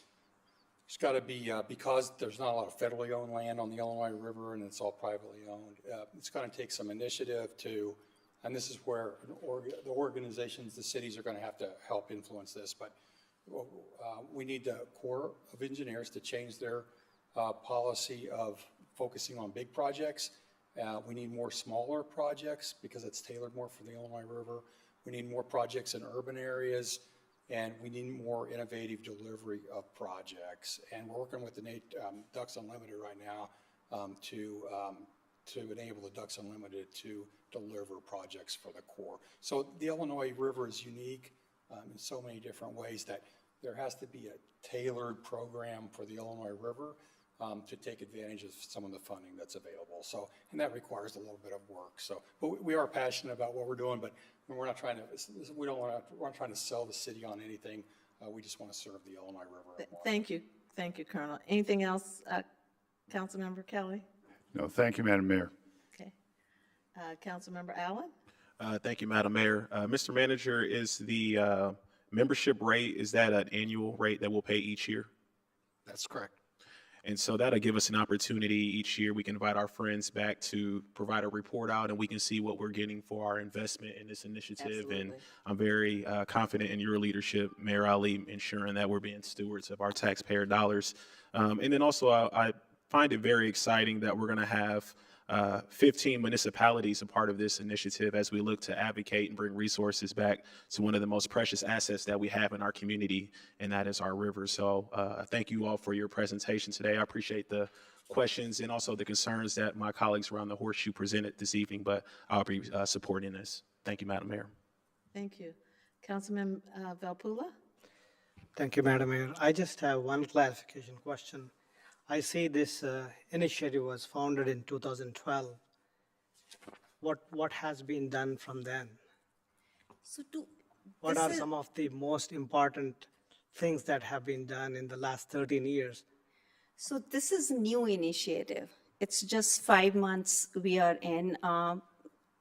it's got to be, because there's not a lot of federally owned land on the Illinois River and it's all privately owned, it's going to take some initiative to, and this is where the organizations, the cities are going to have to help influence this, but we need the Corps of Engineers to change their policy of focusing on big projects. We need more smaller projects because it's tailored more for the Illinois River. We need more projects in urban areas, and we need more innovative delivery of projects. And we're working with the Ducks Unlimited right now to enable the Ducks Unlimited to deliver projects for the Corps. So the Illinois River is unique in so many different ways that there has to be a tailored program for the Illinois River to take advantage of some of the funding that's available. So, and that requires a little bit of work. So, but we are passionate about what we're doing, but we're not trying to, we're not trying to sell the city on anything. We just want to serve the Illinois River. Thank you. Thank you, Colonel. Anything else, Councilmember Kelly? No, thank you, Madam Mayor. Okay. Councilmember Allen? Thank you, Madam Mayor. Mr. Manager, is the membership rate, is that an annual rate that we'll pay each year? That's correct. And so that'll give us an opportunity each year. We can invite our friends back to provide a report out, and we can see what we're getting for our investment in this initiative. And I'm very confident in your leadership, Mayor Ali, ensuring that we're being stewards of our taxpayer dollars. And then also, I find it very exciting that we're going to have 15 municipalities a part of this initiative as we look to advocate and bring resources back to one of the most precious assets that we have in our community, and that is our rivers. So thank you all for your presentation today. I appreciate the questions and also the concerns that my colleagues around the horseshoe presented this evening, but I'll be supporting this. Thank you, Madam Mayor. Thank you. Councilman Valpula? Thank you, Madam Mayor. I just have one clarification question. I see this initiative was founded in 2012. What has been done from then? What are some of the most important things that have been done in the last 13 years? So this is a new initiative. It's just 5 months we are in.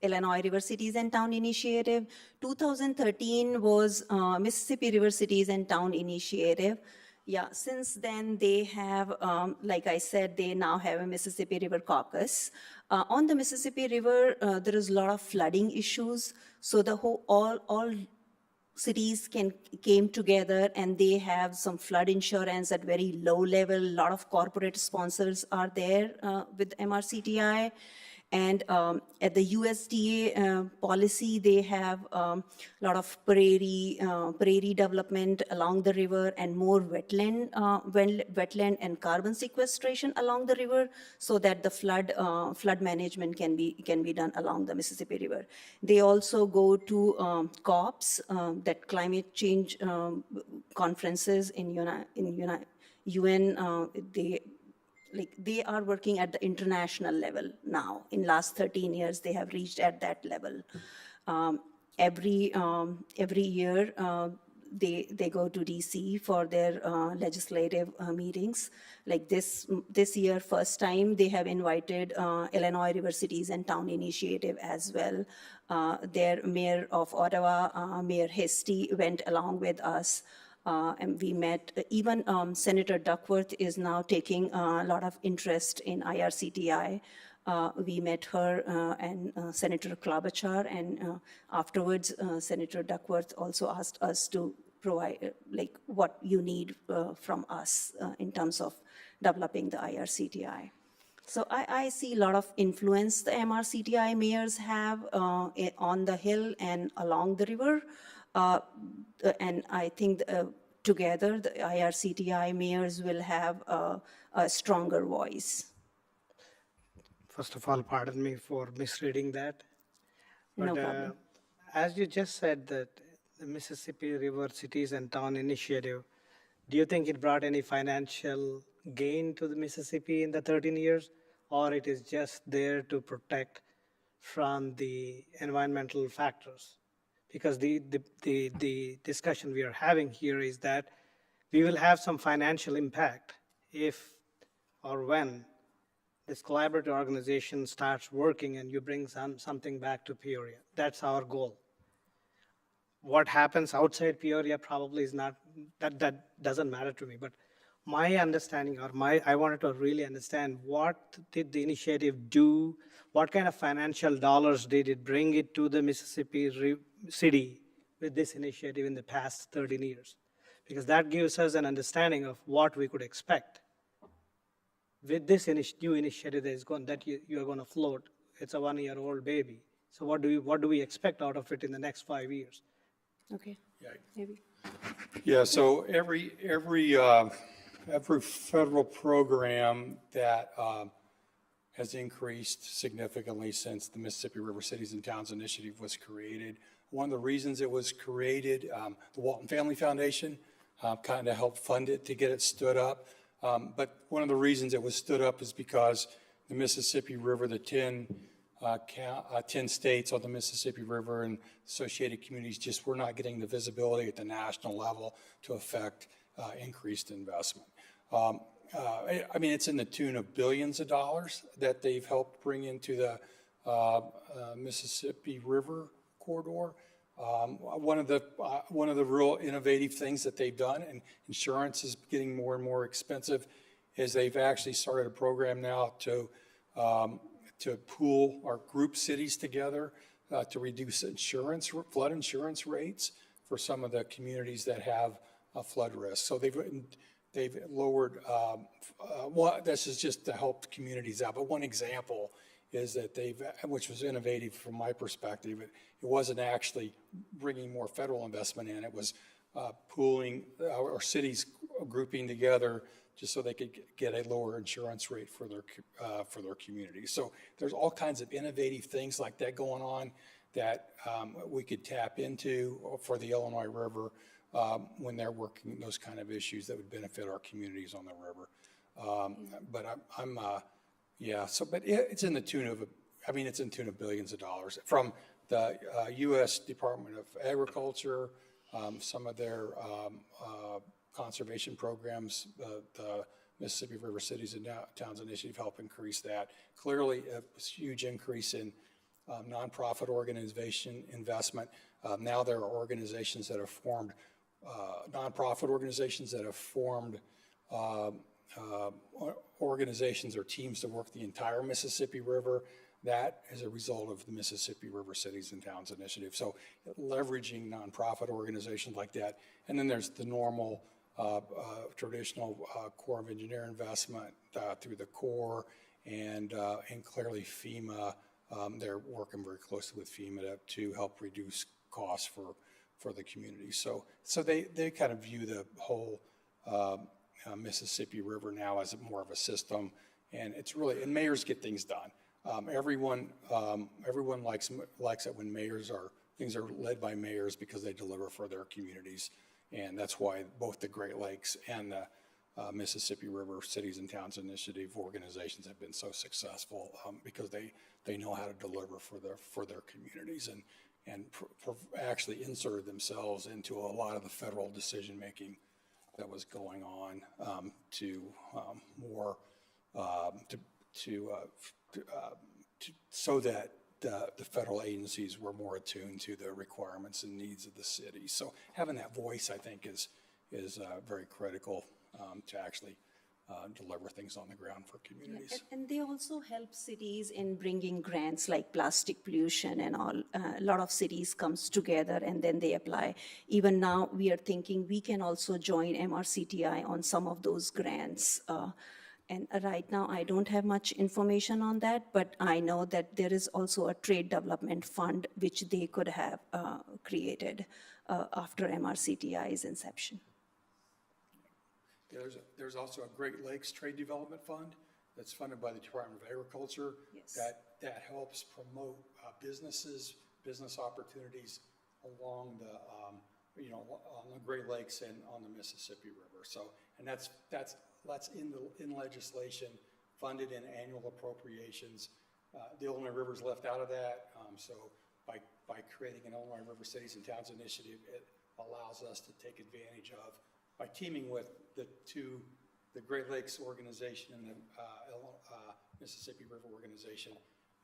Illinois River Cities and Town Initiative. 2013 was Mississippi River Cities and Town Initiative. Yeah, since then they have, like I said, they now have a Mississippi River Caucus. On the Mississippi River, there is a lot of flooding issues. So the whole, all cities came together and they have some flood insurance at very low level. A lot of corporate sponsors are there with MRCTI. And at the USDA policy, they have a lot of prairie development along the river and more wetland and carbon sequestration along the river, so that the flood management can be done along the Mississippi River. They also go to COPs, that climate change conferences in UN. They are working at the international level now. In last 13 years, they have reached at that level. Every year, they go to DC for their legislative meetings. Like this year, first time, they have invited Illinois River Cities and Town Initiative as well. Their mayor of Ottawa, Mayor Hasty, went along with us. And we met, even Senator Duckworth is now taking a lot of interest in IRCTI. We met her and Senator Klobuchar, and afterwards, Senator Duckworth also asked us to provide what you need from us in terms of developing the IRCTI. So I see a lot of influence the MRCTI mayors have on the Hill and along the river. And I think together the IRCTI mayors will have a stronger voice. First of all, pardon me for misreading that. But, no problem. As you just said that the Mississippi River Cities and Town Initiative, do you think it brought any financial gain to the Mississippi in the 13 years? Or it is just there to protect from the environmental factors? Because the discussion we are having here is that we will have some financial impact if or when this collaborative organization starts working and you bring something back to Peoria. That's our goal. What happens outside Peoria probably is not, that doesn't matter to me, but my understanding I wanted to really understand what did the initiative do, what kind of financial dollars did it bring it to the Mississippi City with this initiative in the past 13 years? Because that gives us an understanding of what we could expect. With this new initiative that you are going to float, it's a 1-year-old baby. So what do we expect out of it in the next 5 years? Okay, maybe. Yeah, so every federal program that has increased significantly since the Mississippi River Cities and Towns Initiative was created. One of the reasons it was created, the Walton Family Foundation kind of helped fund it to get it stood up. But one of the reasons it was stood up is because the Mississippi River, the 10 states on the Mississippi River and associated communities just were not getting the visibility at the national level to affect increased investment. I mean, it's in the tune of billions of dollars that they've helped bring into the Mississippi River corridor. One of the real innovative things that they've done, and insurance is getting more and more expensive, is they've actually started a program now to pool or group cities together to reduce flood insurance rates for some of the communities that have flood risk. So they've lowered, this is just to help communities out, but one example is that which was innovative from my perspective, it wasn't actually bringing more federal investment in, it was pooling or cities grouping together just so they could get a lower insurance rate for their community. So there's all kinds of innovative things like that going on that we could tap into for the Illinois River when they're working those kind of issues that would benefit our communities on the river. But it's in the tune of, it's in the tune of billions of dollars from the U.S. Department of Agriculture, some of their conservation programs, the Mississippi River Cities and Towns Initiative help increase that. Clearly, a huge increase in nonprofit organization investment. Now there are organizations that have formed, nonprofit organizations that have formed organizations or teams to work the entire Mississippi River. That is a result of the Mississippi River Cities and Towns Initiative. So leveraging nonprofit organizations like that. And then there's the normal traditional Corps of Engineer investment through the Corps and clearly FEMA. They're working very closely with FEMA to help reduce costs for the community. So they kind of view the whole Mississippi River now as more of a system, and it's really, and mayors get things done. Everyone likes it when things are led by mayors because they deliver for their communities, and that's why both the Great Lakes and the Mississippi River Cities and Towns Initiative organizations have been so successful because they know how to deliver for their communities and actually inserted themselves into a lot of the federal decision making that was going on so that the federal agencies were more attuned to the requirements and needs of the city. So having that voice, I think, is very critical to actually deliver things on the ground for communities. Yeah, and they also help cities in bringing grants like plastic pollution and all. A lot of cities comes together and then they apply. Even now we are thinking we can also join MRCTI on some of those grants. And right now I don't have much information on that, but I know that there is also a trade development fund which they could have created after MRCTI's inception. There's also a Great Lakes Trade Development Fund that's funded by the Department of Agriculture. Yes. that helps promote business opportunities along on the Great Lakes and on the Mississippi River. So, and that's in legislation, funded in annual appropriations. The Illinois River is left out of that. So by creating an Illinois River Cities and Towns Initiative, it allows us to take advantage of, by teaming with the Great Lakes organization and the Mississippi River organization,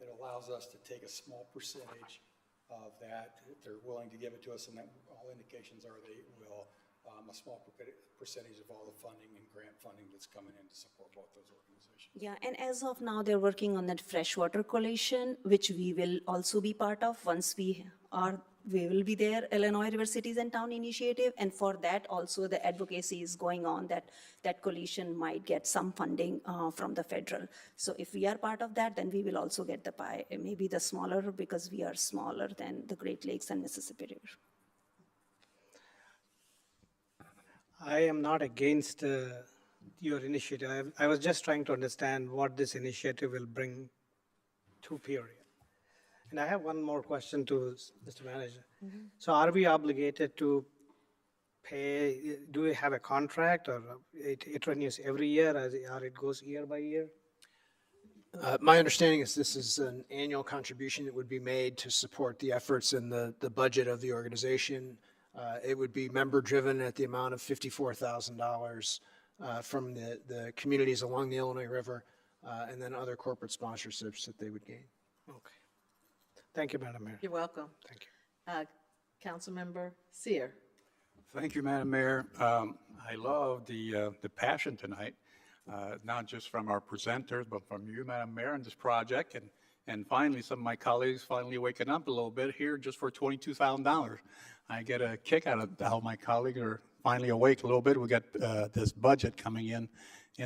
it allows us to take a small percentage of that. If they're willing to give it to us, and that all indications are they will, a small percentage of all the funding and grant funding that's coming in to support both those organizations. Yeah, and as of now, they're working on that freshwater coalition, which we will also be part of once we will be there, Illinois River Cities and Town Initiative, and for that also the advocacy is going on that coalition might get some funding from the federal. So if we are part of that, then we will also get the pie, maybe the smaller because we are smaller than the Great Lakes and Mississippi River. I am not against your initiative. I was just trying to understand what this initiative will bring to Peoria. And I have one more question to Mr. Manager. Mm-hmm. So are we obligated to pay, do we have a contract, or it renews every year or it goes year by year? My understanding is this is an annual contribution that would be made to support the efforts and the budget of the organization. It would be member-driven at the amount of $54,000 from the communities along the Illinois River, and then other corporate sponsorships that they would gain. Okay. Thank you, Madam Mayor. You're welcome. Thank you. Councilmember Seer. Thank you, Madam Mayor. I love the passion tonight, not just from our presenters, but from you, Madam Mayor, on this project. And finally, some of my colleagues finally waking up a little bit here just for $22,000. I get a kick out of how my colleagues are finally awake a little bit. We got this budget coming in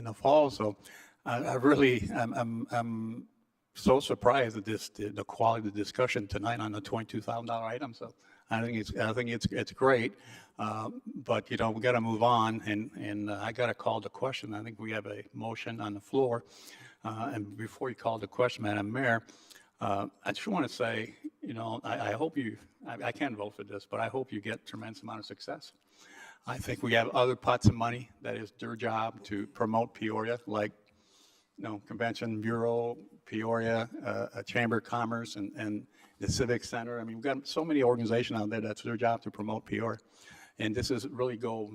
the fall. So I'm so surprised at the quality of the discussion tonight on the $22,000 item. So I think it's great, but we got to move on, and I got to call the question. I think we have a motion on the floor, and before you call the question, Madam Mayor, I just want to say, I hope I can't vote for this, but I hope you get tremendous amount of success. I think we have other pots of money that is their job to promote Peoria, like Convention Bureau, Peoria, Chamber of Commerce, and the Civic Center. I mean, we've got so many organizations out there that's their job to promote Peoria. And this is really go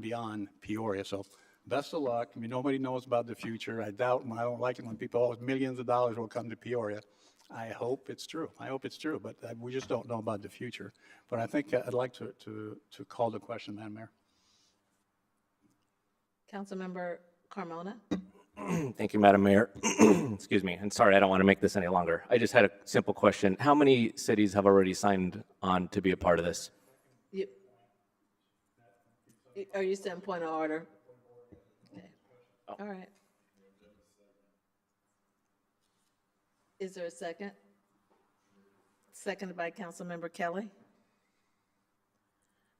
beyond Peoria. So best of luck. I mean, nobody knows about the future. I doubt, and I don't like it when people, millions of dollars will come to Peoria. I hope it's true. But we just don't know about the future. But I think I'd like to call the question, Madam Mayor. Councilmember Carmona. Thank you, Madam Mayor. Excuse me. And sorry, I don't want to make this any longer. I just had a simple question. How many cities have already signed on to be a part of this? Are you saying point of order? Okay. Oh. All right. Is there a second? Seconded by Councilmember Kelly.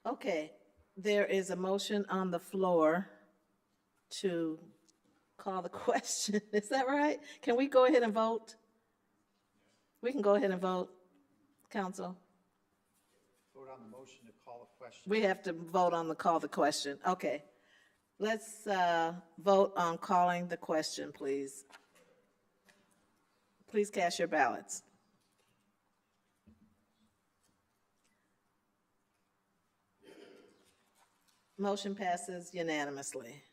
Okay, there is a motion on the floor to call the question. Is that right? Can we go ahead and vote? We can go ahead and vote, Council. Vote on the motion to call the question. We have to vote on the call the question. Okay. Let's vote on calling the question, please. Please cast your ballots. Motion passes unanimously.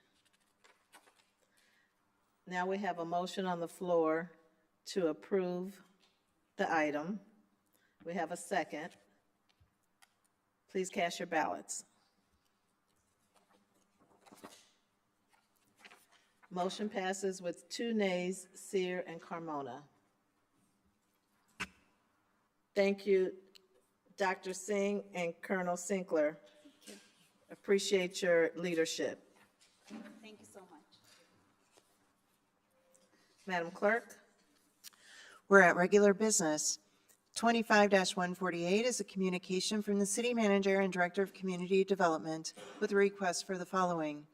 Now we have a motion on the floor to approve the item. We have a second. Please cast your ballots. Motion passes with 2 nays, Seer and Carmona. Thank you, Dr. Singh and Colonel Sinkler. Appreciate your leadership. Thank you so much. Madam Clerk. We're at regular business. 25-148 is a communication from the City Manager and Director of Community Development with a request for the following.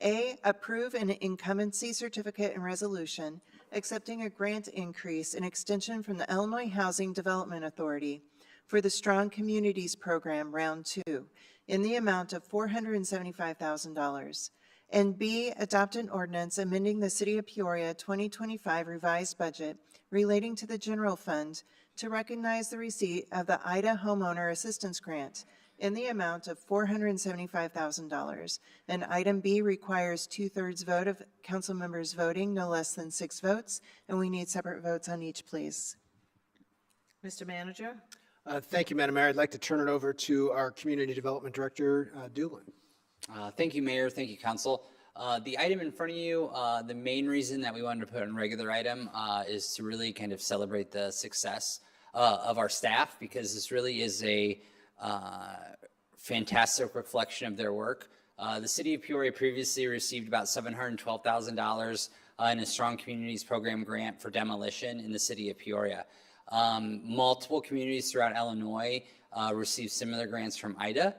A, approve an incumbency certificate and resolution accepting a grant increase and extension from the Illinois Housing Development Authority for the Strong Communities Program Round 2 in the amount of $475,000. And B, adopt an ordinance amending the City of Peoria 2025 revised budget relating to the general fund to recognize the receipt of the IDA Homeowner Assistance Grant in the amount of $475,000. And item B requires 2/3 vote of council members voting, no less than 6 votes, and we need separate votes on each, please. Mr. Manager. Thank you, Madam Mayor. I'd like to turn it over to our Community Development Director, Doolin. Thank you, Mayor. Thank you, Council. The item in front of you, the main reason that we wanted to put on regular item is to really kind of celebrate the success of our staff, because this really is a fantastic reflection of their work. The City of Peoria previously received about $712,000 in a Strong Communities Program grant for demolition in the City of Peoria. Multiple communities throughout Illinois received similar grants from IDA.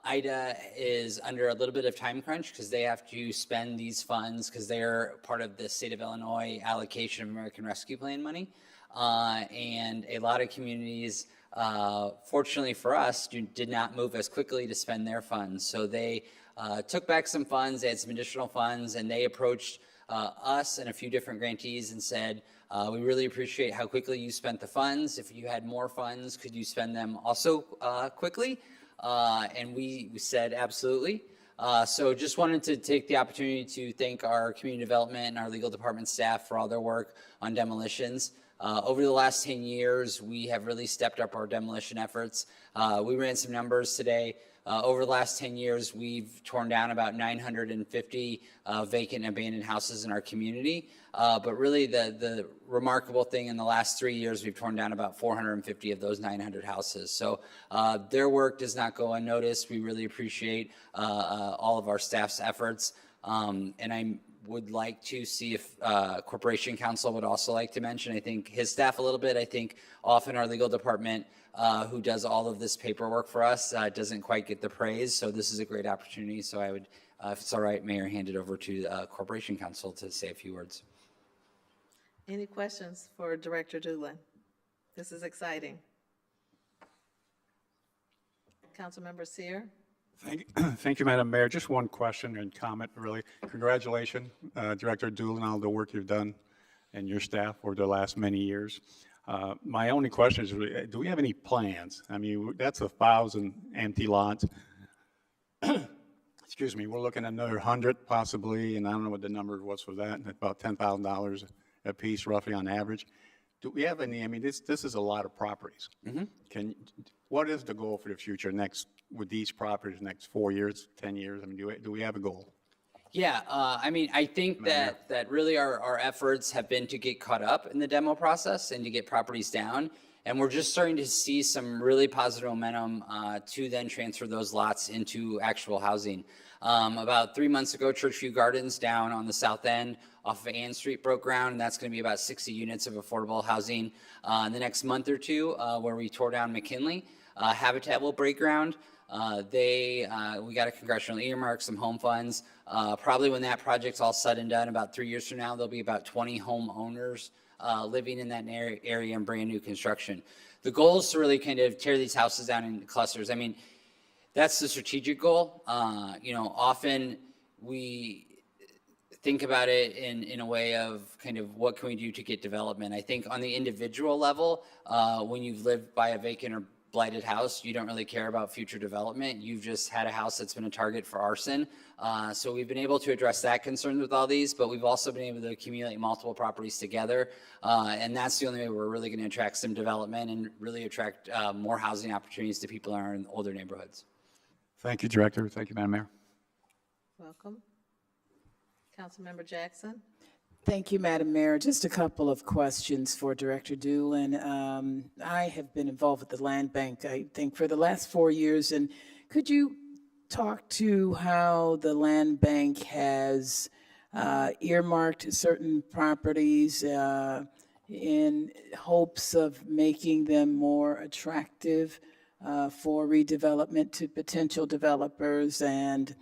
IDA is under a little bit of time crunch because they have to spend these funds because they're part of the state of Illinois allocation of American Rescue Plan money. And a lot of communities, fortunately for us, did not move as quickly to spend their funds. So they took back some funds, they had some additional funds, and they approached us and a few different grantees and said, we really appreciate how quickly you spent the funds. If you had more funds, could you spend them also quickly? And we said absolutely. So just wanted to take the opportunity to thank our community development and our legal department staff for all their work on demolitions. Over the last 10 years, we have really stepped up our demolition efforts. We ran some numbers today. Over the last 10 years, we've torn down about 950 vacant and abandoned houses in our community. But really the remarkable thing in the last 3 years, we've torn down about 450 of those 900 houses. So their work does not go unnoticed. We really appreciate all of our staff's efforts. And I would like to see if Corporation Counsel would also like to mention, I think his staff a little bit. I think often our legal department, who does all of this paperwork for us, doesn't quite get the praise. So this is a great opportunity. So I would, if it's all right, Mayor, hand it over to Corporation Counsel to say a few words. Any questions for Director Doolin? This is exciting. Councilmember Seer? Thank you, Madam Mayor. Just one question and comment, really. Congratulations, Director Doolin, on all the work you've done and your staff over the last many years. My only question is, do we have any plans? I mean, that's 1,000 empty lots. Excuse me, we're looking at another 100 possibly, and I don't know what the number was for that, about $10,000 a piece roughly on average. Do we have any, I mean, this is a lot of properties. What is the goal for the future with these properties next 4 years, 10 years? I mean, do we have a goal? Yeah, I mean, I think that really our efforts have been to get caught up in the demo process and to get properties down. And we're just starting to see some really positive momentum to then transfer those lots into actual housing. About 3 months ago, Churchview Gardens down on the south end off of Ann Street broke ground, and that's going to be about 60 units of affordable housing in the next month or two, where we tore down McKinley. Habitat will break ground. We got a congressional earmark, some home funds. Probably when that project's all said and done, about 3 years from now, there'll be about 20 homeowners living in that area in brand new construction. The goal is to really kind of tear these houses down in clusters. I mean, that's the strategic goal. You know, often we think about it in a way of kind of what can we do to get development. I think on the individual level, when you've lived by a vacant or blighted house, you don't really care about future development. You've just had a house that's been a target for arson. So we've been able to address that concern with all these, but we've also been able to accumulate multiple properties together. And that's the only way we're really going to attract some development and really attract more housing opportunities to people in our older neighborhoods. Thank you, Director. Thank you, Madam Mayor. Welcome. Councilmember Jackson? Thank you, Madam Mayor. Just a couple of questions for Director Doolin. I have been involved with the Land Bank, I think, for the last 4 years. And could you talk to how the Land Bank has earmarked certain properties in hopes of making them more attractive for redevelopment to potential developers, and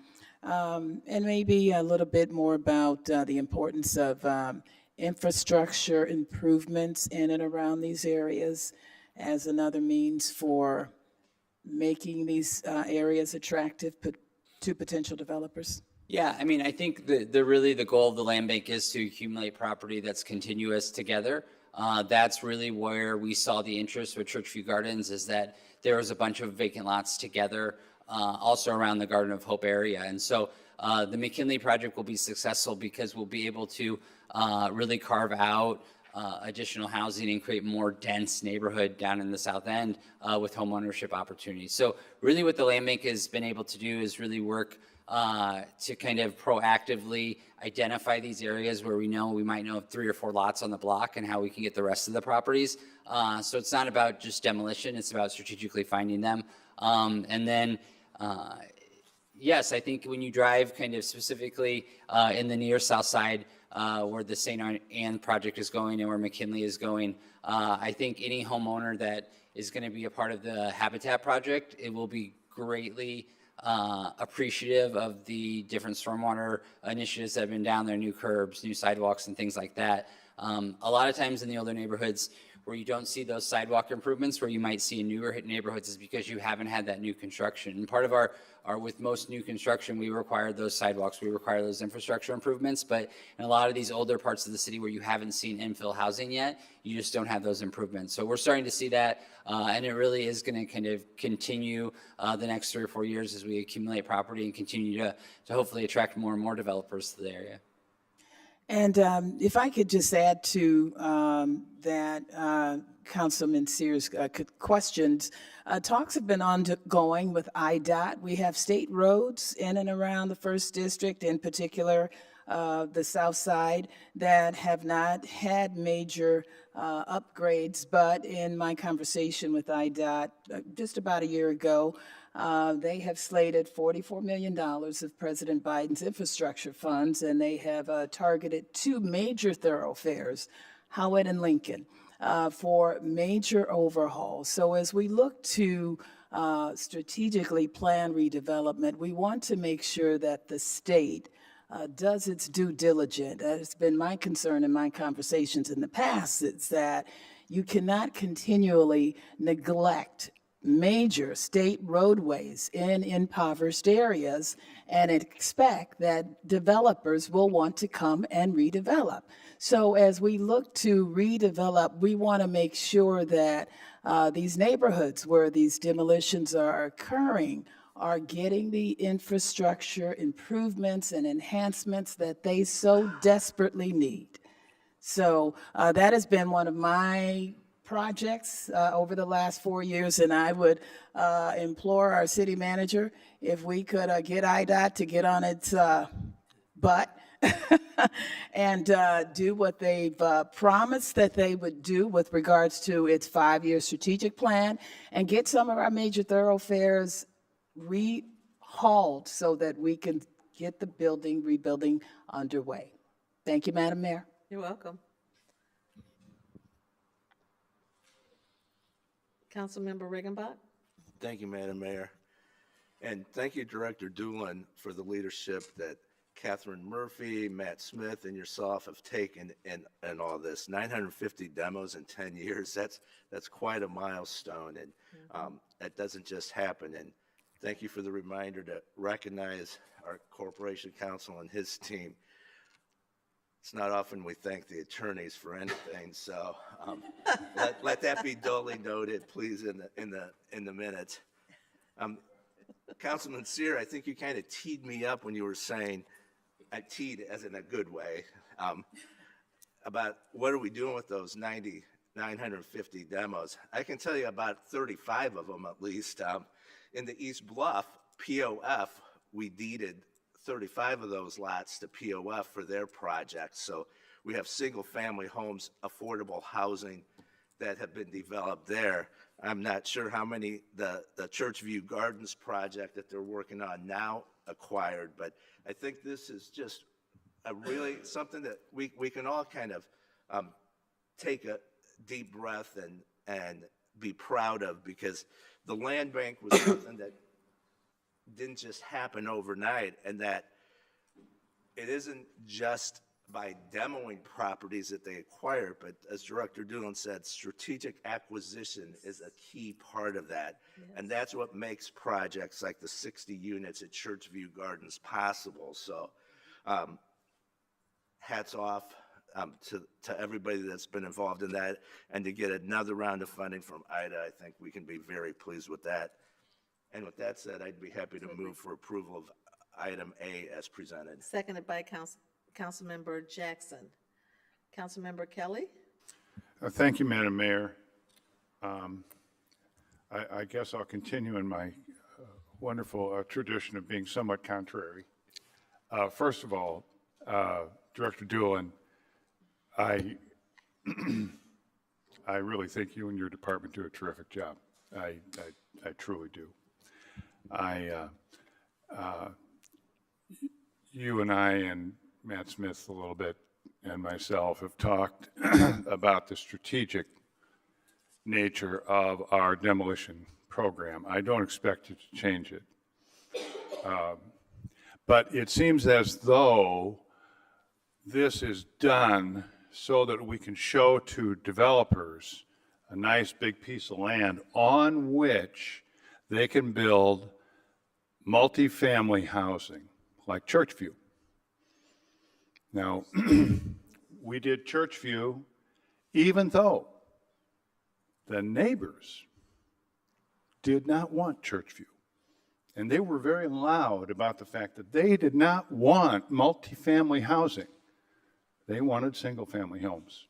maybe a little bit more about the importance of infrastructure improvements in and around these areas as another means for making these areas attractive to potential developers? Yeah, I mean, I think the goal of the land bank is to accumulate property that's continuous together. That's really where we saw the interest with Churchview Gardens, is that there was a bunch of vacant lots together, also around the Garden of Hope area. And so the McKinley project will be successful because we'll be able to really carve out additional housing and create more dense neighborhood down in the south end with home ownership opportunities. So really what the land bank has been able to do is really work to kind of proactively identify these areas where we might know of 3 or 4 lots on the block and how we can get the rest of the properties. So it's not about just demolition, it's about strategically finding them. And then, yes, I think when you drive kind of specifically in the near south side where the St. Anne project is going and where McKinley is going, I think any homeowner that is going to be a part of the Habitat project, it will be greatly appreciative of the different stormwater initiatives that have been down there, new curbs, new sidewalks, and things like that. A lot of times in the older neighborhoods where you don't see those sidewalk improvements, where you might see in newer neighborhoods, is because you haven't had that new construction. And part of our with most new construction, we require those sidewalks, we require those infrastructure improvements, but in a lot of these older parts of the city where you haven't seen infill housing yet, you just don't have those improvements. So we're starting to see that, and it really is going to kind of continue the next 3 or 4 years as we accumulate property and continue to hopefully attract more and more developers to the area. And if I could just add to that, Councilman Sears' questions, talks have been ongoing with IDOT. We have state roads in and around the 1st District, in particular the South Side, that have not had major upgrades. But in my conversation with IDOT just about a year ago, they have slated $44 million of President Biden's infrastructure funds, and they have targeted 2 major thoroughfares, Howard and Lincoln, for major overhauls. So as we look to strategically plan redevelopment, we want to make sure that the state does its due diligence. That has been my concern in my conversations in the past. It's that you cannot continually neglect major state roadways in impoverished areas and expect that developers will want to come and redevelop. So as we look to redevelop, we want to make sure that these neighborhoods where these demolitions are occurring are getting the infrastructure improvements and enhancements that they so desperately need. So that has been one of my projects over the last 4 years, and I would implore our city manager if we could get IDOT to get on its butt and do what they've promised that they would do with regards to its 5-year strategic plan, and get some of our major thoroughfares rehauled so that we can get the rebuilding underway. Thank you, Madam Mayor. You're welcome. Councilmember Riggenbach. Thank you, Madam Mayor. And thank you, Director Doolin, for the leadership that Catherine Murphy, Matt Smith, and yourself have taken in all this. 950 demos in 10 years, that's quite a milestone, and that doesn't just happen. And thank you for the reminder to recognize our Corporation Counsel and his team. It's not often we thank the attorneys for anything, so let that be duly noted, please, in the minutes. Councilman Sear, I think you kind of teed me up when you were saying, I teed as in a good way, about what are we doing with those 950 demos. I can tell you about 35 of them at least. In the East Bluff, POF, we deeded 35 of those lots to POF for their projects. So we have single-family homes, affordable housing that have been developed there. I'm not sure how many the Churchview Gardens project that they're working on now acquired, but I think this is just a really something that we can all kind of take a deep breath and be proud of, because the land bank was something that didn't just happen overnight, and that it isn't just by demoing properties that they acquire, but as Director Doolin said, strategic acquisition is a key part of that. Yes. And that's what makes projects like the 60 units at Churchview Gardens possible. So hats off to everybody that's been involved in that, and to get another round of funding from IDA, I think we can be very pleased with that. And with that said, I'd be happy to move for approval of item A as presented. Seconded by Councilmember Jackson. Councilmember Kelly. Thank you, Madam Mayor. I guess I'll continue in my wonderful tradition of being somewhat contrary. First of all, Director Doolin, I really think you and your department do a terrific job. I truly do. You and I and Matt Smith a little bit and myself have talked about the strategic nature of our demolition program. I don't expect you to change it. But it seems as though this is done so that we can show to developers a nice big piece of land on which they can build multifamily housing like Churchview. Now, we did Churchview even though the neighbors did not want Churchview. And they were very loud about the fact that they did not want multifamily housing. They wanted single-family homes,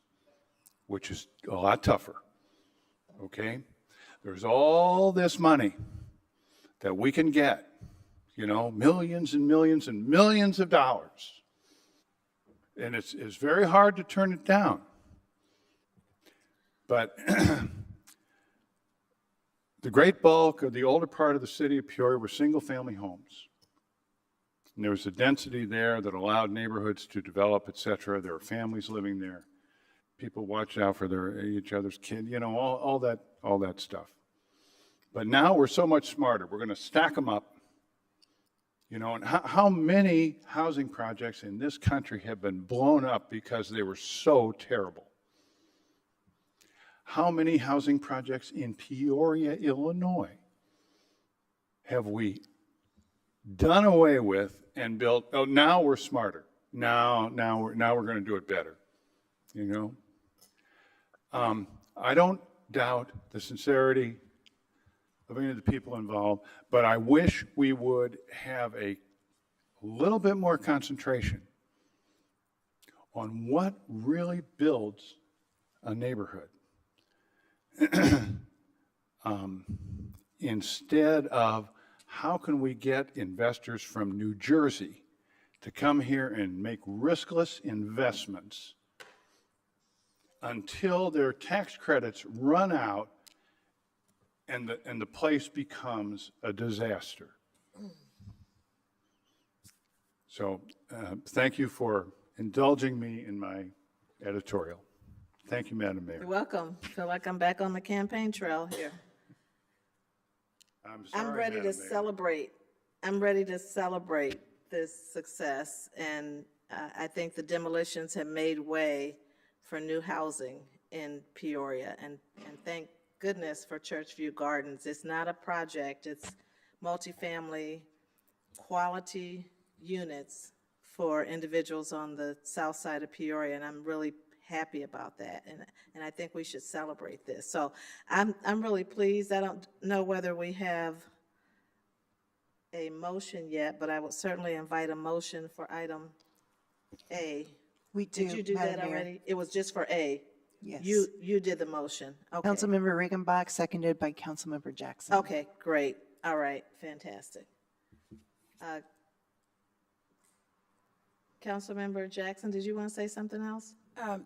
which is a lot tougher, okay? There's all this money that we can get, you know, millions and millions and millions of dollars. And it's very hard to turn it down. But the great bulk of the older part of the city of Peoria were single-family homes. And there was a density there that allowed neighborhoods to develop, et cetera. There were families living there. People watched out for each other's kid, you know, all that stuff. But now we're so much smarter. We're going to stack them up. You know, and how many housing projects in this country have been blown up because they were so terrible? How many housing projects in Peoria, Illinois have we done away with and built? Oh, now we're smarter. Now we're going to do it better. You know, I don't doubt the sincerity of any of the people involved, but I wish we would have a little bit more concentration on what really builds a neighborhood. Instead of how can we get investors from New Jersey to come here and make riskless investments until their tax credits run out and the place becomes a disaster. So thank you for indulging me in my editorial. Thank you, Madam Mayor. You're welcome. Feel like I'm back on the campaign trail here. I'm ready to celebrate. I'm ready to celebrate this success, and I think the demolitions have made way for new housing in Peoria, and thank goodness for Churchview Gardens. It's not a project, it's multifamily quality units for individuals on the south side of Peoria, and I'm really happy about that, and I think we should celebrate this. So I'm really pleased. I don't know whether we have a motion yet, but I would certainly invite a motion for item A. We do, Did you do Madam that Mayor. already? It was just for A. Yes. You did the motion. Okay. Councilmember Regenbach, seconded by Councilmember Jackson. Okay, great. All right, fantastic. Councilmember Jackson, did you want to say something else?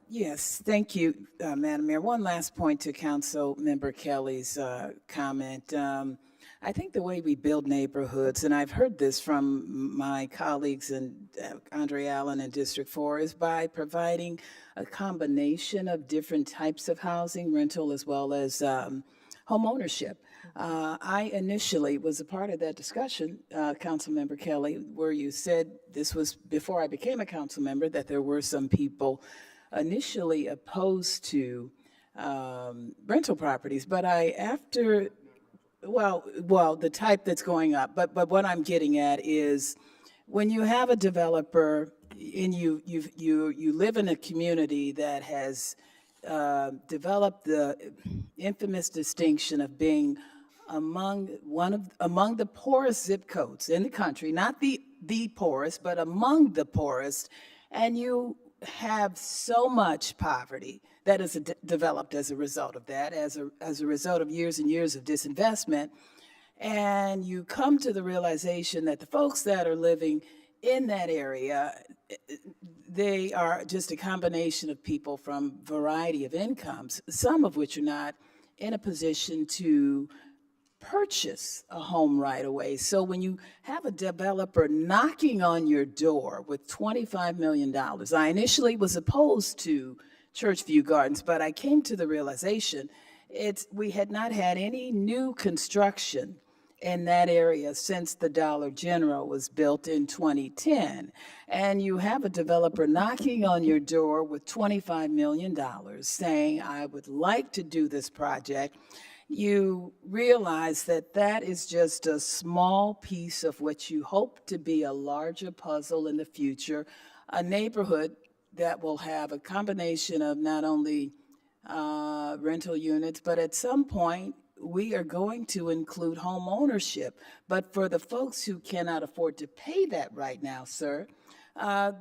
Yes, thank you, Madam Mayor. One last point to Councilmember Kelly's comment. I think the way we build neighborhoods, and I've heard this from my colleagues in Andre Allen in District 4, is by providing a combination of different types of housing, rental as well as home ownership. I initially was a part of that discussion, Councilmember Kelly, where you said, this was before I became a council member, that there were some people initially opposed to rental properties, but the type that's going up, but what I'm getting at is when you have a developer and you live in a community that has developed the infamous distinction of being among the poorest zip codes in the country, not the poorest, but among the poorest, and you have so much poverty that is developed as a result of that, as a result of years and years of disinvestment, and you come to the realization that the folks that are living in that area, they are just a combination of people from a variety of incomes, some of which are not in a position to purchase a home right away. So when you have a developer knocking on your door with $25 million, I initially was opposed to Churchview Gardens, but I came to the realization we had not had any new construction in that area since the Dollar General was built in 2010. And you have a developer knocking on your door with $25 million saying, I would like to do this project. You realize that that is just a small piece of what you hope to be a larger puzzle in the future, a neighborhood that will have a combination of not only rental units, but at some point, we are going to include home ownership. But for the folks who cannot afford to pay that right now, sir,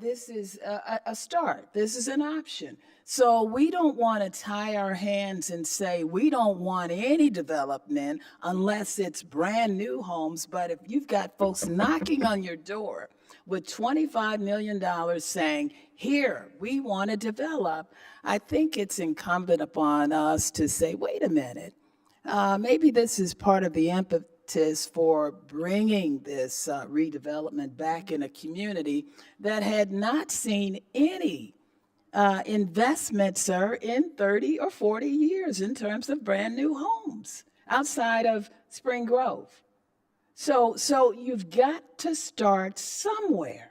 this is a start. This is an option. So we don't want to tie our hands and say we don't want any development unless it's brand new homes. But if you've got folks knocking on your door with $25 million saying, here, we want to develop, I think it's incumbent upon us to say, wait a minute, maybe this is part of the impetus for bringing this redevelopment back in a community that had not seen any investment, sir, in 30 or 40 years in terms of brand new homes outside of Spring Grove. So you've got to start somewhere.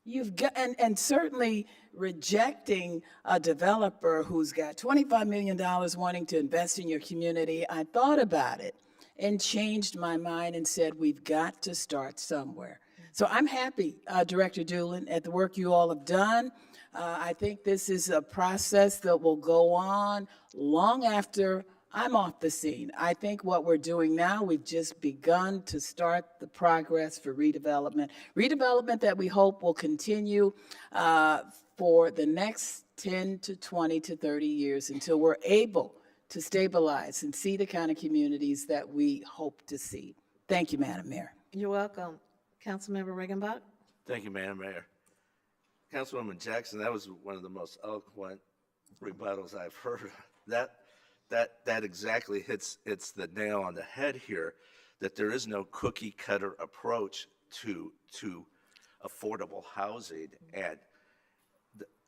You've got, and certainly rejecting a developer who's got $25 million wanting to invest in your community, I thought about it and changed my mind and said, we've got to start somewhere. So I'm happy, Director Doolin, at the work you all have done. I think this is a process that will go on long after I'm off the scene. I think what we're doing now, we've just begun to start the progress for redevelopment. Redevelopment that we hope will continue for the next 10 to 20 to 30 years until we're able to stabilize and see the kind of communities that we hope to see. Thank you, Madam Mayor. You're welcome. Councilmember Regenbach? Thank you, Madam Mayor. Councilwoman Jackson, that was one of the most eloquent rebuttals I've heard. That exactly hits the nail on the head here, that there is no cookie cutter approach to affordable housing. And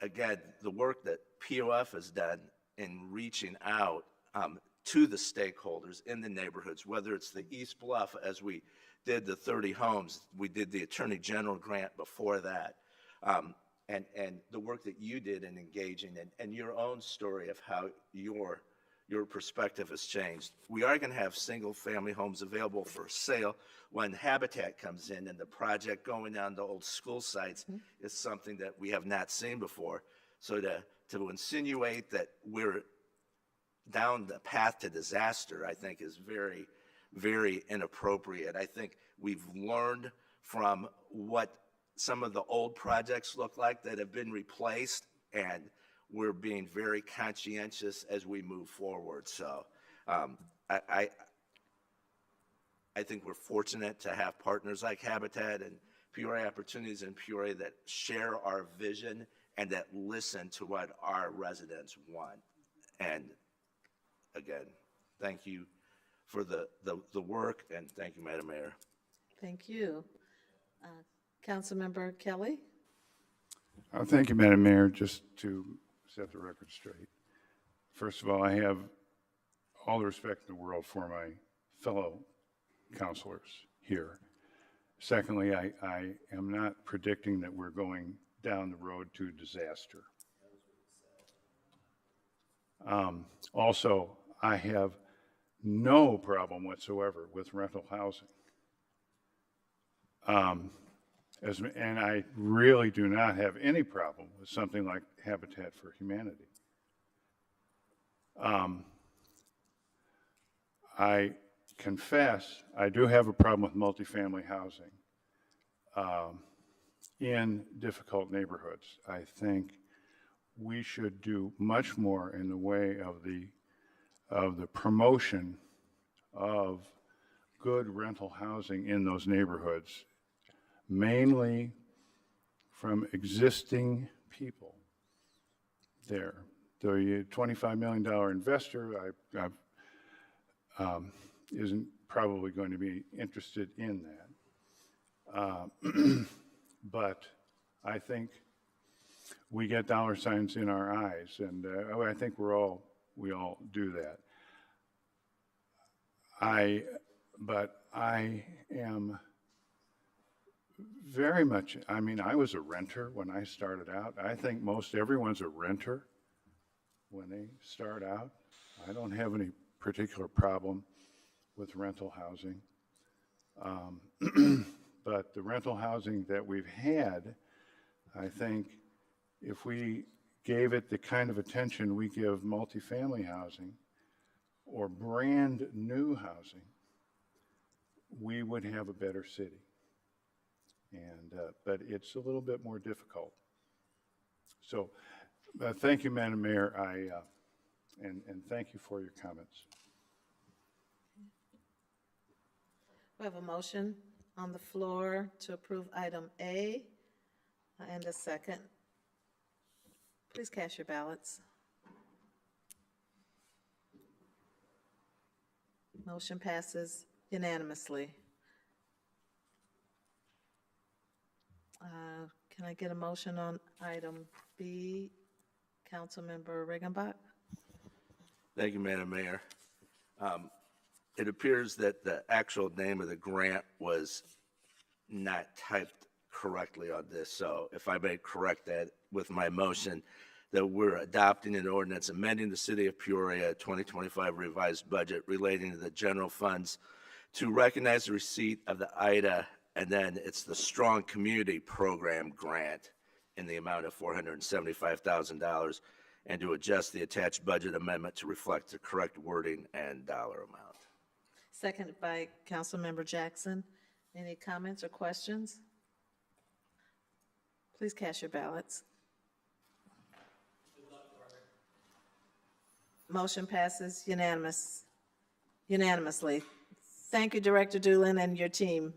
again, the work that POF has done in reaching out to the stakeholders in the neighborhoods, whether it's the East Bluff, as we did the 30 homes, we did the Attorney General grant before that, and the work that you did in engaging and your own story of how your perspective has changed. We are going to have single-family homes available for sale when Habitat comes in, and the project going down to old school sites is something that we have not seen before. So to insinuate that we're down the path to disaster, I think is very, very inappropriate. I think we've learned from what some of the old projects look like that have been replaced, and we're being very conscientious as we move forward. So I think we're fortunate to have partners like Habitat and Peoria Opportunities in Peoria that share our vision and that listen to what our residents want. And again, thank you for the work, and thank you, Madam Mayor. Thank you. Councilmember Kelly? Thank you, Madam Mayor. Just to set the record straight. First of all, I have all the respect in the world for my fellow counselors here. Secondly, I am not predicting that we're going down the road to disaster. Also, I have no problem whatsoever with rental housing. And I really do not have any problem with something like Habitat for Humanity. I confess I do have a problem with multifamily housing in difficult neighborhoods. I think we should do much more in the way of the promotion of good rental housing in those neighborhoods, mainly from existing people there. The $25 million investor isn't probably going to be interested in that. But I think we get dollar signs in our eyes, and I think we all do that. But I am very much, I mean, I was a renter when I started out. I think most everyone's a renter when they start out. I don't have any particular problem with rental housing. But the rental housing that we've had, I think if we gave it the kind of attention we give multifamily housing or brand new housing, we would have a better city. But it's a little bit more difficult. So thank you, Madam Mayor, and thank you for your comments. We have a motion on the floor to approve item A and a second. Please cast your ballots. Motion passes unanimously. Can I get a motion on item B? Councilmember Riggenbach? Thank you, Madam Mayor. It appears that the actual name of the grant was not typed correctly on this, so if I may correct that with my motion, that we're adopting an ordinance amending the City of Peoria 2025 revised budget relating to the general funds to recognize the receipt of the IDA, and then it's the Strong Community Program grant in the amount of $475,000, and to adjust the attached budget amendment to reflect the correct wording and dollar amount. Seconded by Councilmember Jackson. Any comments or questions? Please cast your ballots. Motion passes unanimously. Thank you, Director Doolin and your team.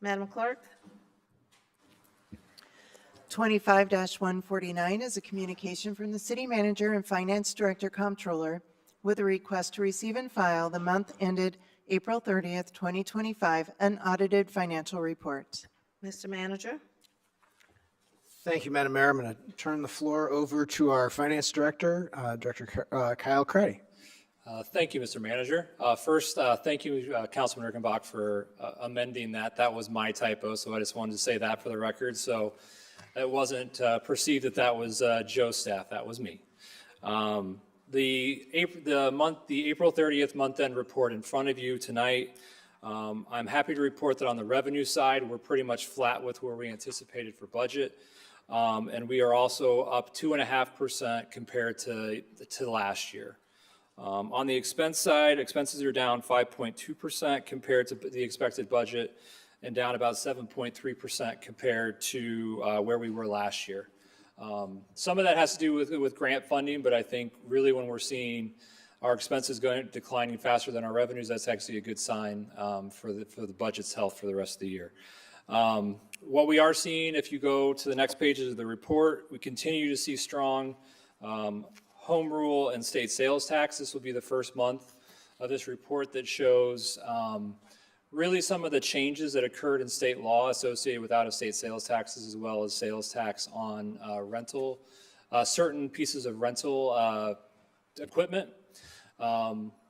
Madam Clerk? 25-149 is a communication from the City Manager and Finance Director Comptroller with a request to receive and file the month ended April 30th, 2025, unaudited financial report. Mr. Manager? Thank you, Madam Mayor. I'm going to turn the floor over to our Finance Director, Director Kyle Craddy. Thank you, Mr. Manager. First, thank you, Councilman Riggenbach, for amending that. That was my typo, so I just wanted to say that for the record. So it wasn't perceived that that was Joe's staff. That was me. The April 30th month-end report in front of you tonight. I'm happy to report that on the revenue side, we're pretty much flat with where we anticipated for budget. And we are also up 2.5% compared to last year. On the expense side, expenses are down 5.2% compared to the expected budget and down about 7.3% compared to where we were last year. Some of that has to do with grant funding, but I think really when we're seeing our expenses declining faster than our revenues, that's actually a good sign for the budget's health for the rest of the year. What we are seeing, if you go to the next pages of the report, we continue to see strong home rule and state sales tax. This will be the first month of this report that shows really some of the changes that occurred in state law associated with out-of-state sales taxes, as well as sales tax on rental, certain pieces of rental equipment.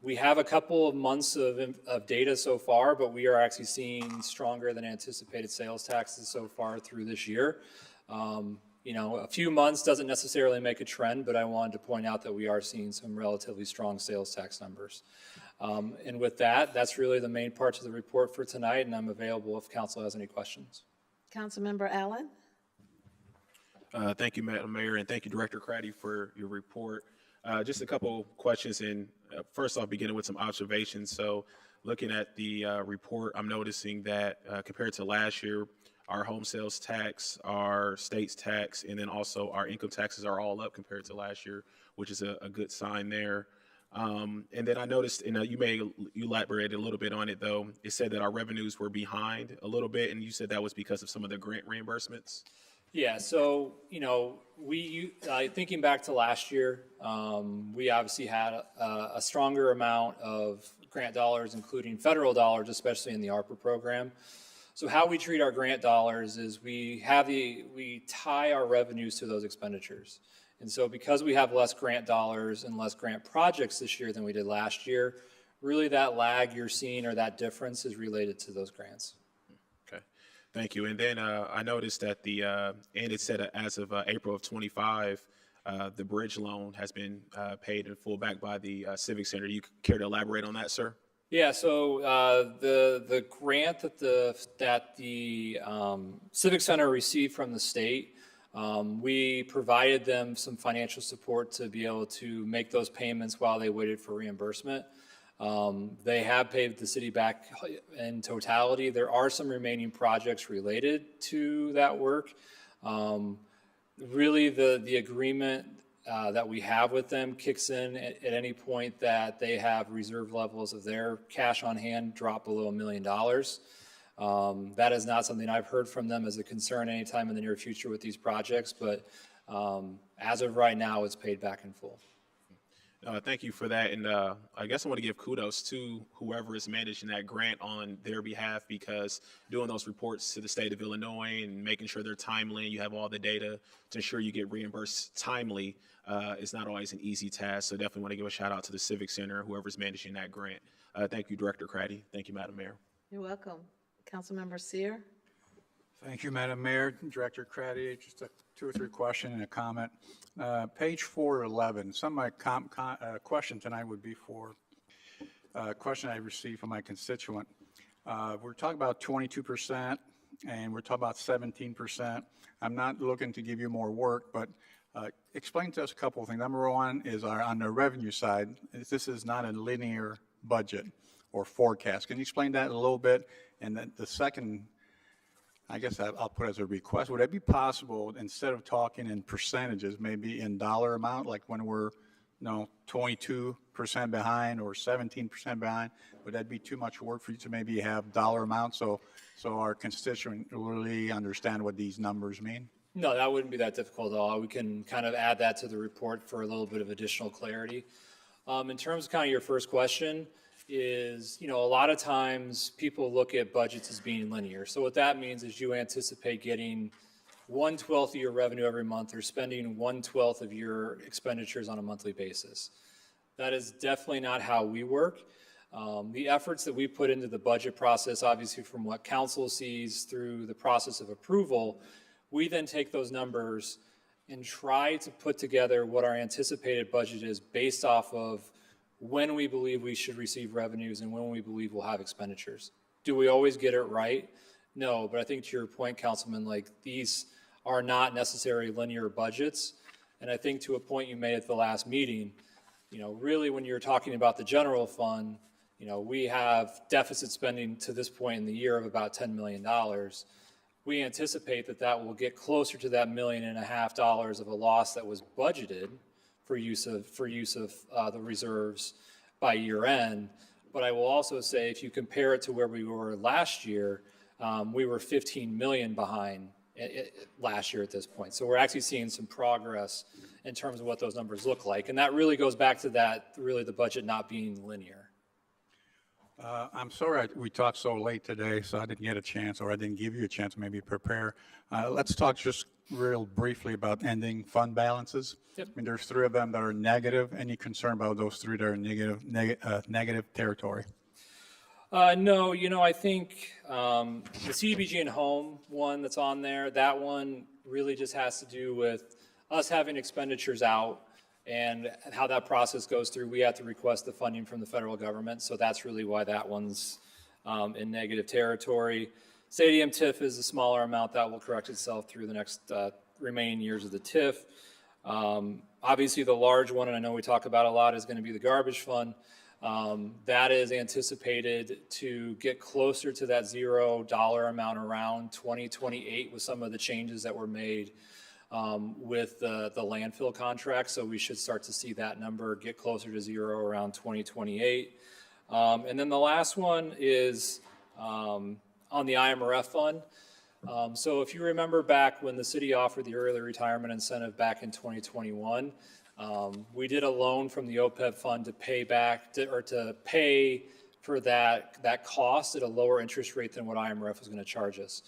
We have a couple of months of data so far, but we are actually seeing stronger than anticipated sales taxes so far through this year. You know, a few months doesn't necessarily make a trend, but I wanted to point out that we are seeing some relatively strong sales tax numbers. And with that, that's really the main parts of the report for tonight, and I'm available if council has any questions. Councilmember Allen? Thank you, Madam Mayor, and thank you, Director Craddy, for your report. Just a couple questions, and first off, beginning with some observations. So looking at the report, I'm noticing that compared to last year, our home sales tax, our state's tax, and then also our income taxes are all up compared to last year, which is a good sign there. And then I noticed, and you elaborated a little bit on it though, it said that our revenues were behind a little bit, and you said that was because of some of the grant reimbursements? Yeah, so, you know, thinking back to last year, we obviously had a stronger amount of grant dollars, including federal dollars, especially in the ARPA program. So how we treat our grant dollars is we tie our revenues to those expenditures. And so because we have less grant dollars and less grant projects this year than we did last year, really that lag you're seeing or that difference is related to those grants. Okay, thank you. And then I noticed that and it said as of April of 25, the bridge loan has been paid in full back by the Civic Center. You care to elaborate on that, sir? Yeah, so the grant that the Civic Center received from the state, we provided them some financial support to be able to make those payments while they waited for reimbursement. They have paid the city back in totality. There are some remaining projects related to that work. Really, the agreement that we have with them kicks in at any point that they have reserve levels of their cash on hand drop below $1 million. That is not something I've heard from them as a concern anytime in the near future with these projects, but as of right now, it's paid back in full. Thank you for that. And I guess I want to give kudos to whoever is managing that grant on their behalf, because doing those reports to the state of Illinois and making sure they're timely and you have all the data to ensure you get reimbursed timely is not always an easy task. So definitely want to give a shout out to the Civic Center, whoever's managing that grant. Thank you, Director Craddy. Thank you, Madam Mayor. You're welcome. Councilmember Seer. Thank you, Madam Mayor. Director Craddy, just a 2 or 3 question and a comment. Page 411, some of my question tonight would be for a question I received from my constituent. We're talking about 22% and we're talking about 17%. I'm not looking to give you more work, but explain to us a couple of things. Number one is on the revenue side, this is not a linear budget or forecast. Can you explain that a little bit? And then the second, I guess I'll put as a request, would it be possible, instead of talking in percentages, maybe in dollar amount, like when we're 22% behind or 17% behind, would that be too much work for you to maybe have dollar amounts so our constituent really understand what these numbers mean? No, that wouldn't be that difficult at all. We can kind of add that to the report for a little bit of additional clarity. In terms of kind of your first question, is, a lot of times people look at budgets as being linear. So what that means is you anticipate getting 1/12 of your revenue every month or spending 1/12 of your expenditures on a monthly basis. That is definitely not how we work. The efforts that we put into the budget process, obviously from what council sees through the process of approval, we then take those numbers and try to put together what our anticipated budget is based off of when we believe we should receive revenues and when we believe we'll have expenditures. Do we always get it right? No, but I think to your point, Councilman, these are not necessarily linear budgets. And I think to a point you made at the last meeting, really when you're talking about the general fund, we have deficit spending to this point in the year of about $10 million. We anticipate that will get closer to that $1.5 million of a loss that was budgeted for use of the reserves by year end. But I will also say, if you compare it to where we were last year, we were 15 million behind last year at this point. So we're actually seeing some progress in terms of what those numbers look like. And that really goes back to the budget not being linear. I'm sorry we talked so late today, so I didn't get a chance, or I didn't give you a chance to maybe prepare. Let's talk just real briefly about ending fund balances. Yep. I mean, there's 3 of them that are negative. Any concern about those 3 that are negative territory? No, I think the CDBG and home one that's on there, that one really just has to do with us having expenditures out and how that process goes through. We have to request the funding from the federal government, so that's really why that one's in negative territory. Stadium TIF is a smaller amount that will correct itself through the next remaining years of the TIF. Obviously, the large one, and I know we talk about a lot, is going to be the garbage fund. That is anticipated to get closer to that $0 amount around 2028 with some of the changes that were made with the landfill contract. So we should start to see that number get closer to 0 around 2028. And then the last one is on the IMRF fund. So if you remember back when the city offered the early retirement incentive back in 2021, we did a loan from the OPEB fund to pay back to pay for that cost at a lower interest rate than what IMRF was going to charge us.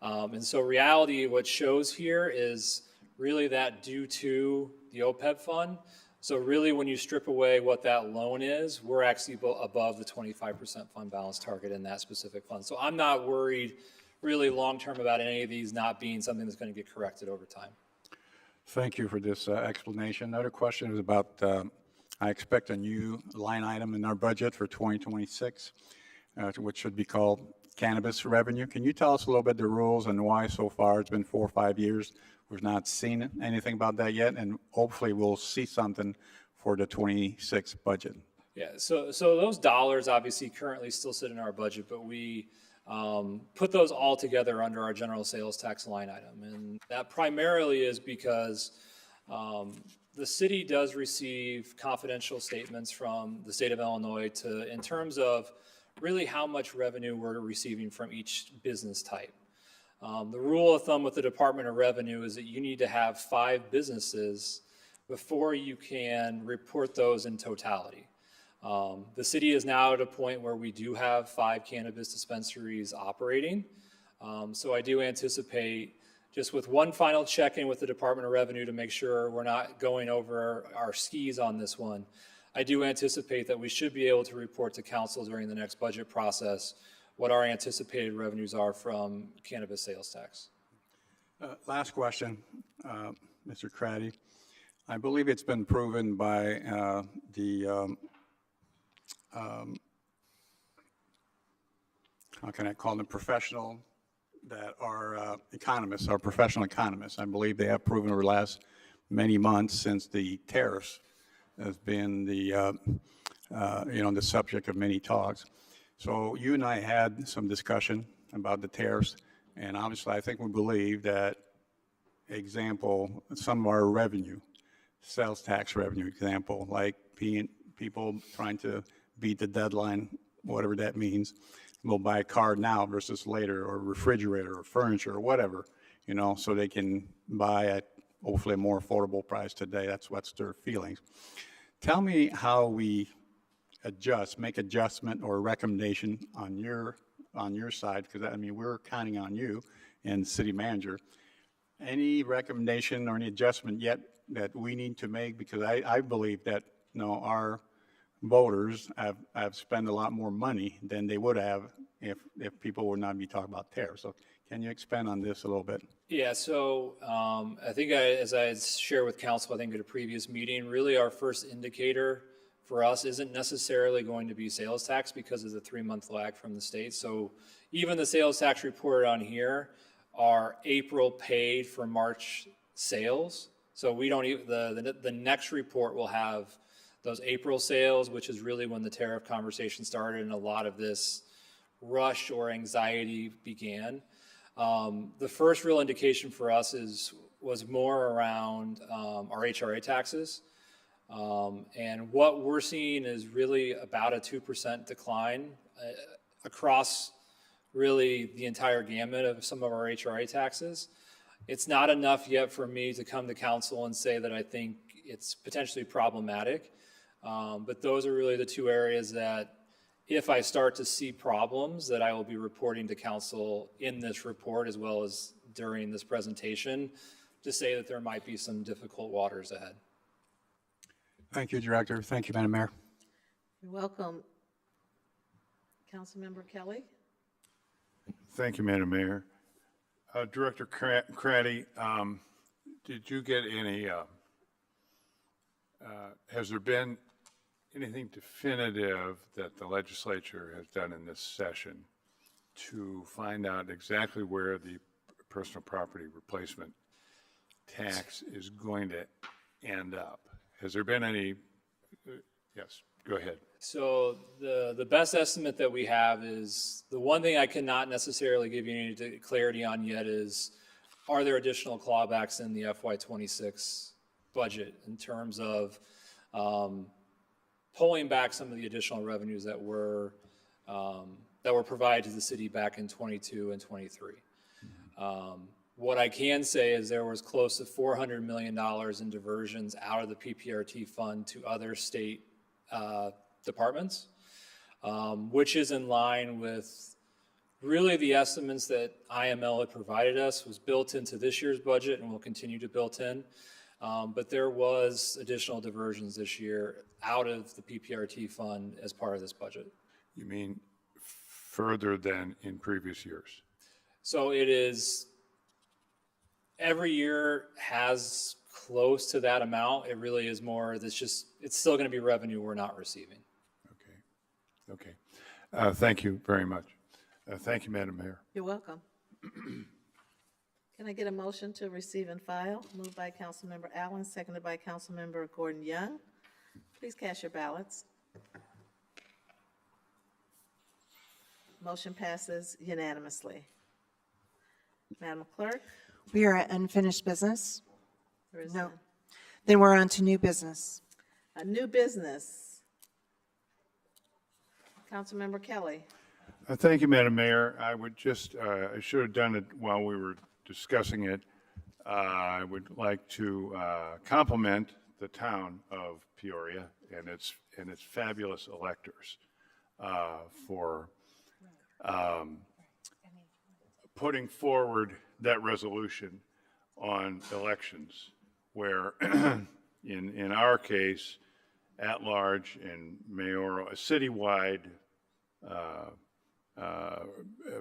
And so reality, what shows here is really that due to the OPEB fund. So really when you strip away what that loan is, we're actually above the 25% fund balance target in that specific fund. So I'm not worried really long-term about any of these not being something that's going to get corrected over time. Thank you for this explanation. Another question is about, I expect a new line item in our budget for 2026, which should be called cannabis revenue. Can you tell us a little bit the rules and why so far, it's been 4 or 5 years, we've not seen anything about that yet, and hopefully we'll see something for the 26 budget? Yeah, so those dollars obviously currently still sit in our budget, but we put those all together under our general sales tax line item. And that primarily is because the city does receive confidential statements from the state of Illinois in terms of really how much revenue we're receiving from each business type. The rule of thumb with the Department of Revenue is that you need to have 5 businesses before you can report those in totality. The city is now at a point where we do have 5 cannabis dispensaries operating. So I do anticipate, just with one final check-in with the Department of Revenue to make sure we're not going over our skis on this one, I do anticipate that we should be able to report to council during the next budget process what our anticipated revenues are from cannabis sales tax. Last question, Mr. Craddy. I believe it's been proven by how can I call them, professional that are economists, are professional economists. I believe they have proven over the last many months since the tariffs has been the the subject of many talks. So you and I had some discussion about the tariffs, and obviously I think we believe that, example, some of our revenue, sales tax revenue example, like people trying to beat the deadline, whatever that means, will buy a car now versus later, or refrigerator or furniture or whatever, so they can buy at hopefully a more affordable price today. That's what's their feelings. Tell me how we make adjustment or recommendation on your side, because we're counting on you and city manager. Any recommendation or any adjustment yet that we need to make? Because I believe that our voters have spent a lot more money than they would have if people would not be talking about tariffs. So can you expand on this a little bit? Yeah, so I think as I shared with council, I think at a previous meeting, really our first indicator for us isn't necessarily going to be sales tax because of the 3-month lag from the state. So even the sales tax reported on here are April paid for March sales. So we don't even, the next report will have those April sales, which is really when the tariff conversation started and a lot of this rush or anxiety began. The first real indication for us was more around our HRA taxes. And what we're seeing is really about a 2% decline across really the entire gamut of some of our HRA taxes. It's not enough yet for me to come to council and say that I think it's potentially problematic. But those are really the 2 areas that if I start to see problems that I will be reporting to council in this report as well as during this presentation to say that there might be some difficult waters ahead. Thank you, Director. Thank you, Madam Mayor. You're welcome. Councilmember Kelly? Thank you, Madam Mayor. Director Craddy, did you get any, has there been anything definitive that the legislature has done in this session to find out exactly where the personal property replacement tax is going to end up? Has there been any? Yes, go ahead. So the best estimate that we have is, the one thing I cannot necessarily give you any clarity on yet is, are there additional clawbacks in the FY26 budget in terms of pulling back some of the additional revenues that were provided to the city back in 22 and 23. What I can say is there was close to $400 million in diversions out of the PPRT fund to other state departments, which is in line with really the estimates that IML had provided us, was built into this year's budget and will continue to build in. But there was additional diversions this year out of the PPRT fund as part of this budget. You mean further than in previous years? So it is, every year has close to that amount. It really is more, it's still going to be revenue we're not receiving. Okay. Thank you very much. Thank you, Madam Mayor. You're welcome. Can I get a motion to receive and file? Moved by Councilmember Allen, seconded by Councilmember Gordon Young. Please cast your ballots. Motion passes unanimously. Madam Clerk? We are at unfinished business. There is No. none. Then we're on to new business. New business. Councilmember Kelly. Thank you, Madam Mayor. I would just, I should have done it while we were discussing it. I would like to compliment the town of Peoria and its fabulous electors for putting forward that resolution on elections, where in our case, at large and mayoral, citywide,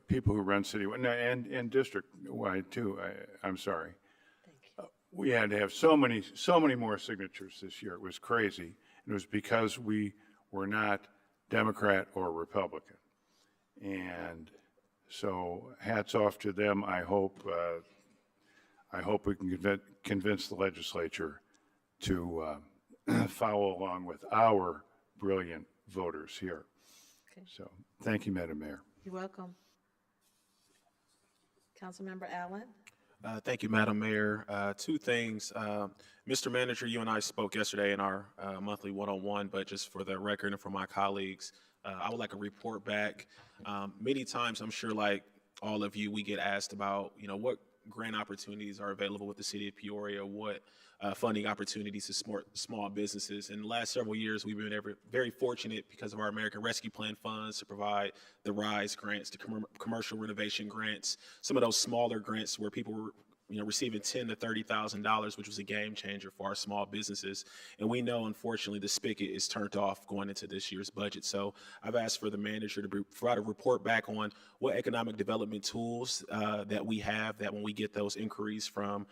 people who run citywide, and district-wide too, I'm sorry. We had to have so many more signatures this year. It was crazy. It was because we were not Democrat or Republican. And so hats off to them. I hope we can convince the legislature to follow along with our brilliant voters here. Okay. So thank you, Madam Mayor. You're welcome. Councilmember Allen? Thank you, Madam Mayor. Two things. Mr. Manager, you and I spoke yesterday in our monthly one-on-one, but just for the record and for my colleagues, I would like a report back. Many times, I'm sure like all of you, we get asked about, what grant opportunities are available with the city of Peoria, what funding opportunities to support small businesses. In the last several years, we've been very fortunate because of our American Rescue Plan funds to provide the RISE grants, the commercial renovation grants, some of those smaller grants where people were receiving $10,000 to $30,000, which was a game changer for our small businesses. And we know, unfortunately, the spigot is turned off going into this year's budget. So I've asked for the manager to provide a report back on what economic development tools that we have, that when we get those inquiries from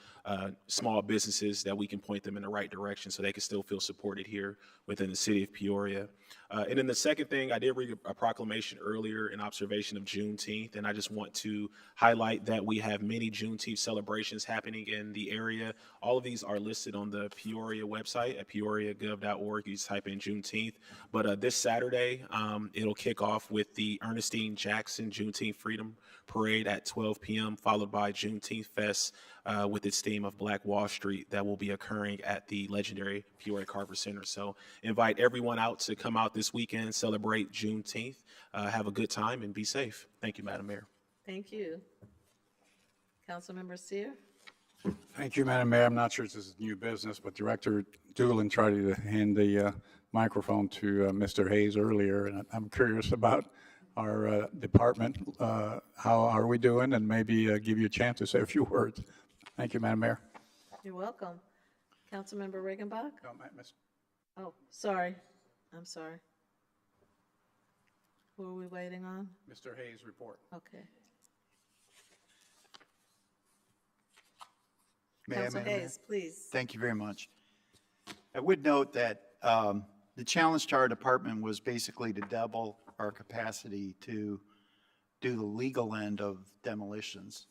small businesses, that we can point them in the right direction so they can still feel supported here within the city of Peoria. And then the second thing, I did read a proclamation earlier in observation of Juneteenth, and I just want to highlight that we have many Juneteenth celebrations happening in the area. All of these are listed on the Peoria website at peoriagov.org. You just type in Juneteenth. But this Saturday, it'll kick off with the Ernestine Jackson Juneteenth Freedom Parade at 12 p.m., followed by Juneteenth Fest with its theme of Black Wall Street that will be occurring at the legendary Peoria Carver Center. So invite everyone out to come out this weekend, celebrate Juneteenth, have a good time, and be safe. Thank you, Madam Mayor. Thank you. Councilmember Seer? Thank you, Madam Mayor. I'm not sure if this is new business, but Director Doolin tried to hand the microphone to Mr. Hayes earlier, and I'm curious about our department. How are we doing? And maybe give you a chance to say a few words. Thank you, Madam Mayor. You're welcome. Councilmember Regenbach? No, Oh, sorry. I'm sorry. Who are we waiting on? Mr. Hayes' report. Okay. Councilor Hayes, please. Thank you very much. I would note that the challenge to our department was basically to double our capacity to do the legal end of demolitions.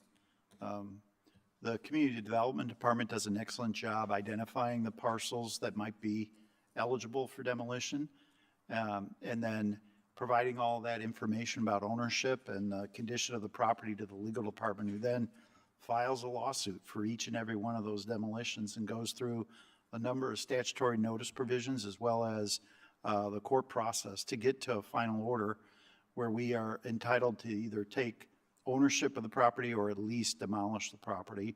The Community Development Department does an excellent job identifying the parcels that might be eligible for demolition, and then providing all that information about ownership and the condition of the property to the legal department, who then files a lawsuit for each and every one of those demolitions and goes through a number of statutory notice provisions as well as the court process to get to a final order where we are entitled to either take ownership of the property or at least demolish the property.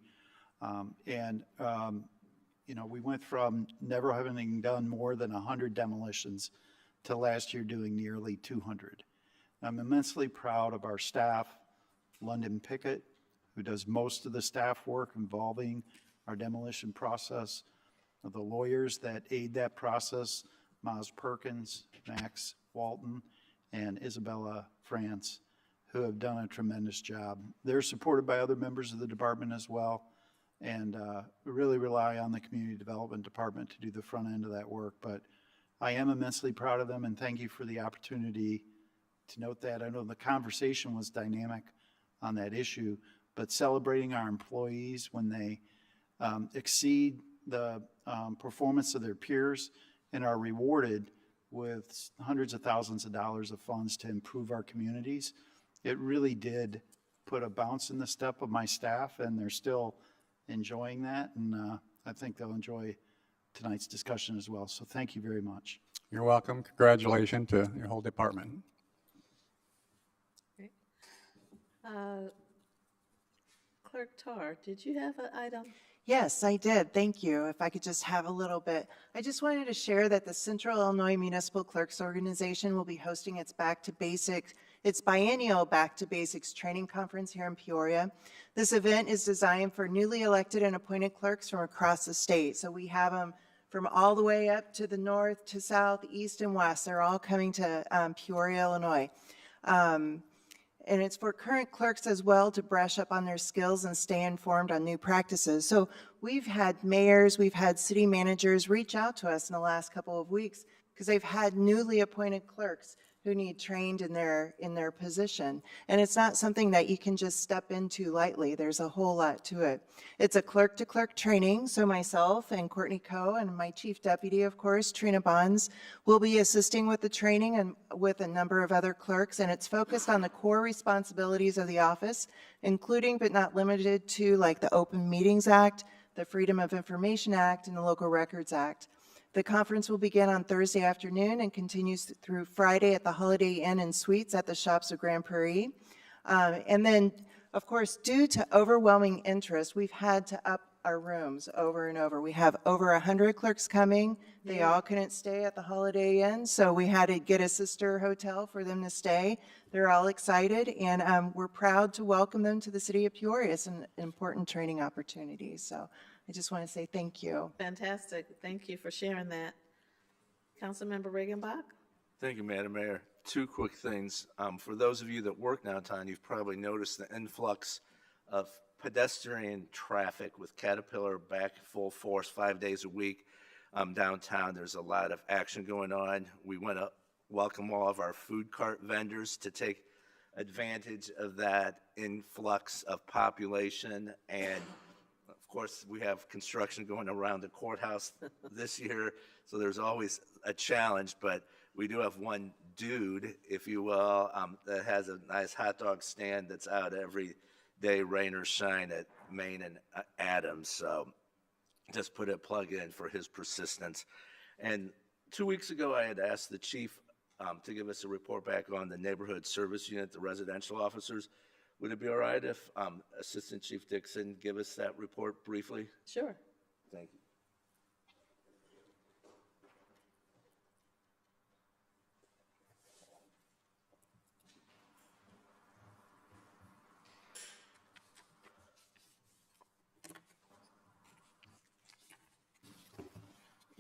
We went from never having done more than 100 demolitions to last year doing nearly 200. I'm immensely proud of our staff, London Pickett, who does most of the staff work involving our demolition process, the lawyers that aid that process, Maz Perkins, Max Walton, and Isabella France, who have done a tremendous job. They're supported by other members of the department as well, and we really rely on the Community Development Department to do the front end of that work. But I am immensely proud of them, and thank you for the opportunity to note that. I know the conversation was dynamic on that issue, but celebrating our employees when they exceed the performance of their peers and are rewarded with hundreds of thousands of dollars of funds to improve our communities. It really did put a bounce in the step of my staff, and they're still enjoying that. And I think they'll enjoy tonight's discussion as well. So thank you very much. You're welcome. Congratulations to your whole department. Clerk Tar, did you have an item? Yes, I did. Thank you. If I could just have a little bit. I just wanted to share that the Central Illinois Municipal Clerks Organization will be hosting its biennial Back to Basics training conference here in Peoria. This event is designed for newly elected and appointed clerks from across the state. So we have them from all the way up to the north, to south, east, and west. They're all coming to Peoria, Illinois. And it's for current clerks as well to brush up on their skills and stay informed on new practices. So we've had mayors, we've had city managers reach out to us in the last couple of weeks because they've had newly appointed clerks who need trained in their position. And it's not something that you can just step into lightly. There's a whole lot to it. It's a clerk-to-clerk training, so myself and Courtney Coe and my chief deputy, of course, Trina Bonds, will be assisting with the training and with a number of other clerks, and it's focused on the core responsibilities of the office, including but not limited to like the Open Meetings Act, the Freedom of Information Act, and the Local Records Act. The conference will begin on Thursday afternoon and continues through Friday at the Holiday Inn and Suites at the Shops of Grand Prairie. And then, of course, due to overwhelming interest, we've had to up our rooms over and over. We have over 100 clerks coming. They all couldn't stay at the Holiday Inn, so we had to get a sister hotel for them to stay. They're all excited, and we're proud to welcome them to the city of Peoria. It's an important training opportunity. So I just want to say thank you. Fantastic. Thank you for sharing that. Councilmember Regenbach? Thank you, Madam Mayor. Two quick things. For those of you that work downtown, you've probably noticed the influx of pedestrian traffic with Caterpillar back full force 5 days a week downtown. There's a lot of action going on. We want to welcome all of our food cart vendors to take advantage of that influx of population. And of course, we have construction going around the courthouse this year, so there's always a challenge, but we do have one dude, if you will, that has a nice hot dog stand that's out every day, rain or shine, at Main and Adams. So just put a plug in for his persistence. And 2 weeks ago, I had asked the chief to give us a report back on the neighborhood service unit, the residential officers. Would it be all right if Assistant Chief Dixon give us that report briefly? Sure. Thank you.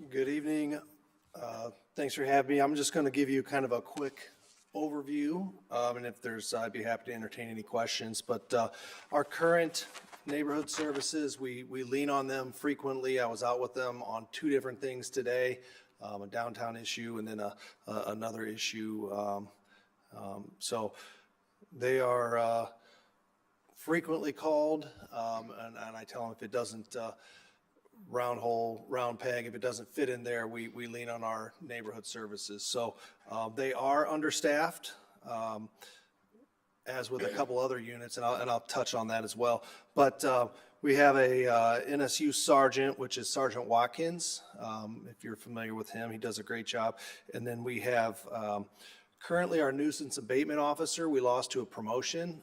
Good evening. Thanks for having me. I'm just going to give you kind of a quick overview, and if there's, I'd be happy to entertain any questions. But our current neighborhood services, we lean on them frequently. I was out with them on two different things today, a downtown issue and then another issue. So they are frequently called, and I tell them if it doesn't round hole, round peg, if it doesn't fit in there, we lean on our neighborhood services. So they are understaffed, as with a couple other units, and I'll touch on that as well. But we have a NSU sergeant, which is Sergeant Watkins. If you're familiar with him, he does a great job. And then we have currently our nuisance abatement officer. We lost to a promotion,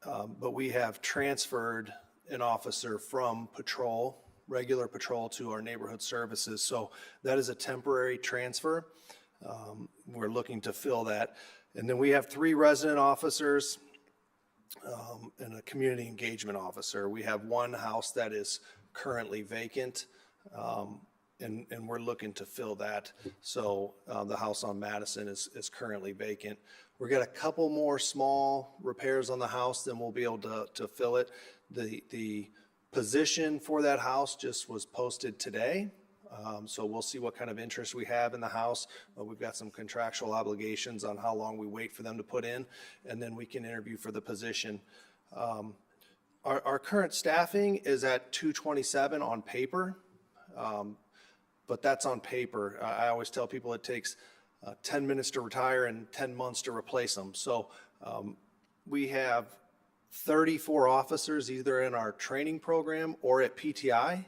but we have transferred an officer from patrol, regular patrol, to our neighborhood services. So that is a temporary transfer. We're looking to fill that. And then we have 3 resident officers and a community engagement officer. We have 1 house that is currently vacant, and we're looking to fill that. So the house on Madison is currently vacant. We've got a couple more small repairs on the house, then we'll be able to fill it. The position for that house just was posted today. So we'll see what kind of interest we have in the house. We've got some contractual obligations on how long we wait for them to put in, and then we can interview for the position. Our current staffing is at 227 on paper. But that's on paper. I always tell people it takes 10 minutes to retire and 10 months to replace them. So we have 34 officers either in our training program or at PTI,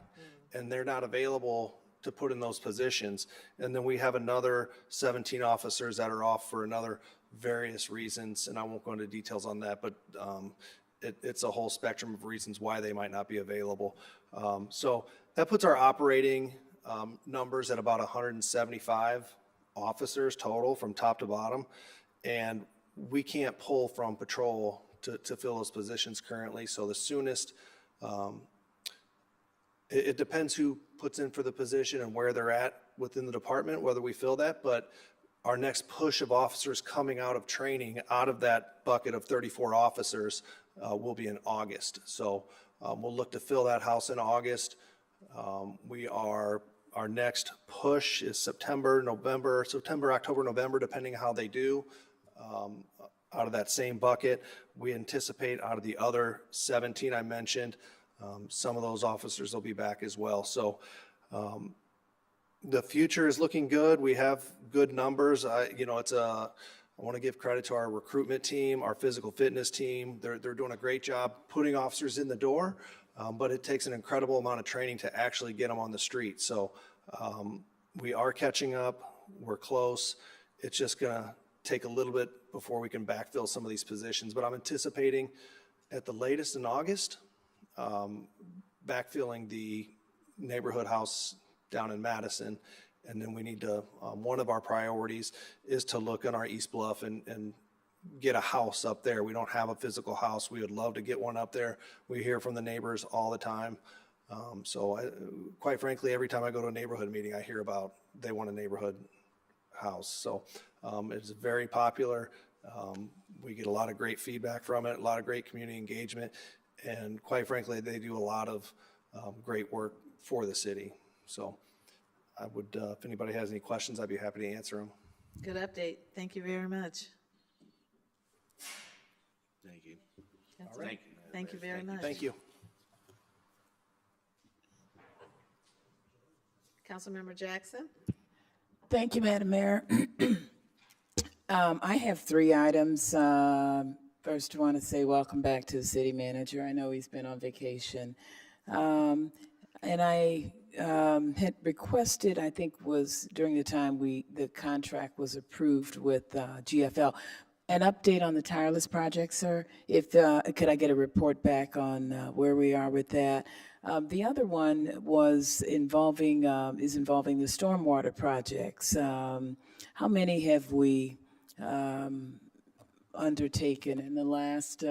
and they're not available to put in those positions. And then we have another 17 officers that are off for another various reasons, and I won't go into details on that, but it's a whole spectrum of reasons why they might not be available. So that puts our operating numbers at about 175 officers total from top to bottom, and we can't pull from patrol to fill those positions currently. So the soonest, it depends who puts in for the position and where they're at within the department, whether we fill that, but our next push of officers coming out of training, out of that bucket of 34 officers, will be in August. So we'll look to fill that house in August. Our next push is September, October, November, depending on how they do. Out of that same bucket, we anticipate out of the other 17 I mentioned, some of those officers will be back as well. So the future is looking good. We have good numbers. I want to give credit to our recruitment team, our physical fitness team. They're doing a great job putting officers in the door, but it takes an incredible amount of training to actually get them on the street. So we are catching up. We're close. It's just going to take a little bit before we can backfill some of these positions, but I'm anticipating at the latest in August, backfilling the neighborhood house down in Madison. And then we need to, one of our priorities is to look in our East Bluff and get a house up there. We don't have a physical house. We would love to get one up there. We hear from the neighbors all the time. Quite frankly, every time I go to a neighborhood meeting, I hear about they want a neighborhood house. So it's very popular. We get a lot of great feedback from it, a lot of great community engagement, and quite frankly, they do a lot of great work for the city. So I would, if anybody has any questions, I'd be happy to answer them. Good update. Thank you very much. Thank you. All right. Thank you very much. Thank you. Councilmember Jackson? Thank you, Madam Mayor. I have 3 items. First, I want to say welcome back to the city manager. I know he's been on vacation. And I had requested, I think was during the time the contract was approved with GFL, an update on the Tireless project, sir. If could I get a report back on where we are with that? The other one was involving the stormwater projects. How many have we undertaken in the last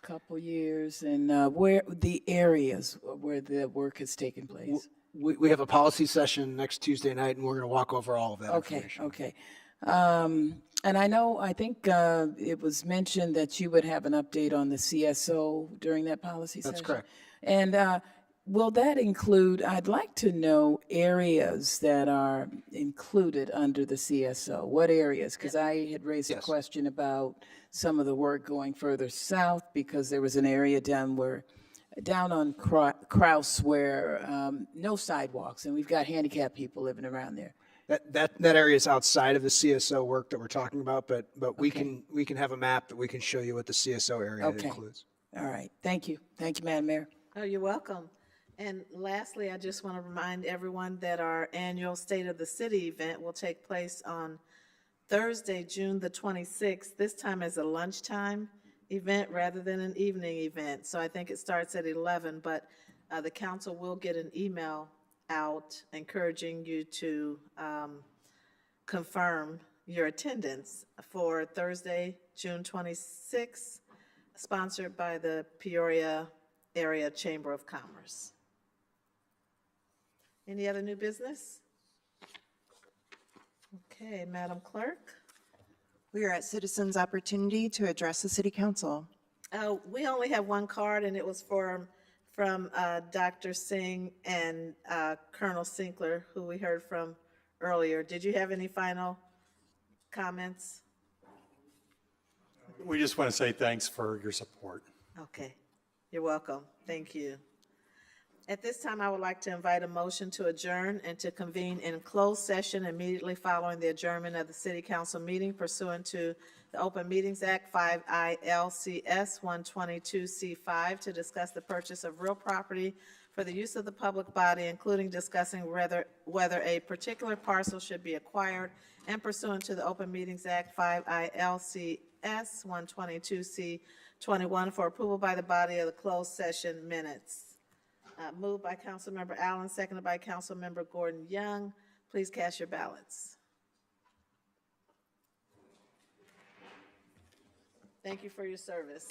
couple years, and where the areas where the work has taken place? We have a policy session next Tuesday night, and we're going to walk over all of that information. Okay. And I think it was mentioned that you would have an update on the CSO during that policy session. That's correct. And will that include, I'd like to know areas that are included under the CSO. What areas? Because I had raised a question about some of the work going further south, because there was an area down on Krause where no sidewalks, and we've got handicapped people living around there. That area is outside of the CSO work that we're talking about, but we can have a map that we can show you what the CSO area includes. All right. Thank you. Thank you, Madam Mayor. Oh, you're welcome. And lastly, I just want to remind everyone that our annual State of the City event will take place on Thursday, June the 26th, this time as a lunchtime event rather than an evening event. So I think it starts at 11, but the council will get an email out encouraging you to confirm your attendance for Thursday, June 26th, sponsored by the Peoria Area Chamber of Commerce. Any other new business? Okay, Madam Clerk. We are at citizens' opportunity to address the city council. We only have one card, and it was from Dr. Singh and Colonel Sinkler, who we heard from earlier. Did you have any final comments? We just want to say thanks for your support. Okay, you're welcome. Thank you. At this time, I would like to invite a motion to adjourn and to convene in closed session immediately following the adjournment of the city council meeting pursuant to the Open Meetings Act 5 ILCS 122C5 to discuss the purchase of real property for the use of the public body, including discussing whether a particular parcel should be acquired, and pursuant to the Open Meetings Act 5 ILCS 122C21 for approval by the body of the closed session minutes. Moved by Councilmember Allen, seconded by Councilmember Gordon Young. Please cast your ballots. Thank you for your service.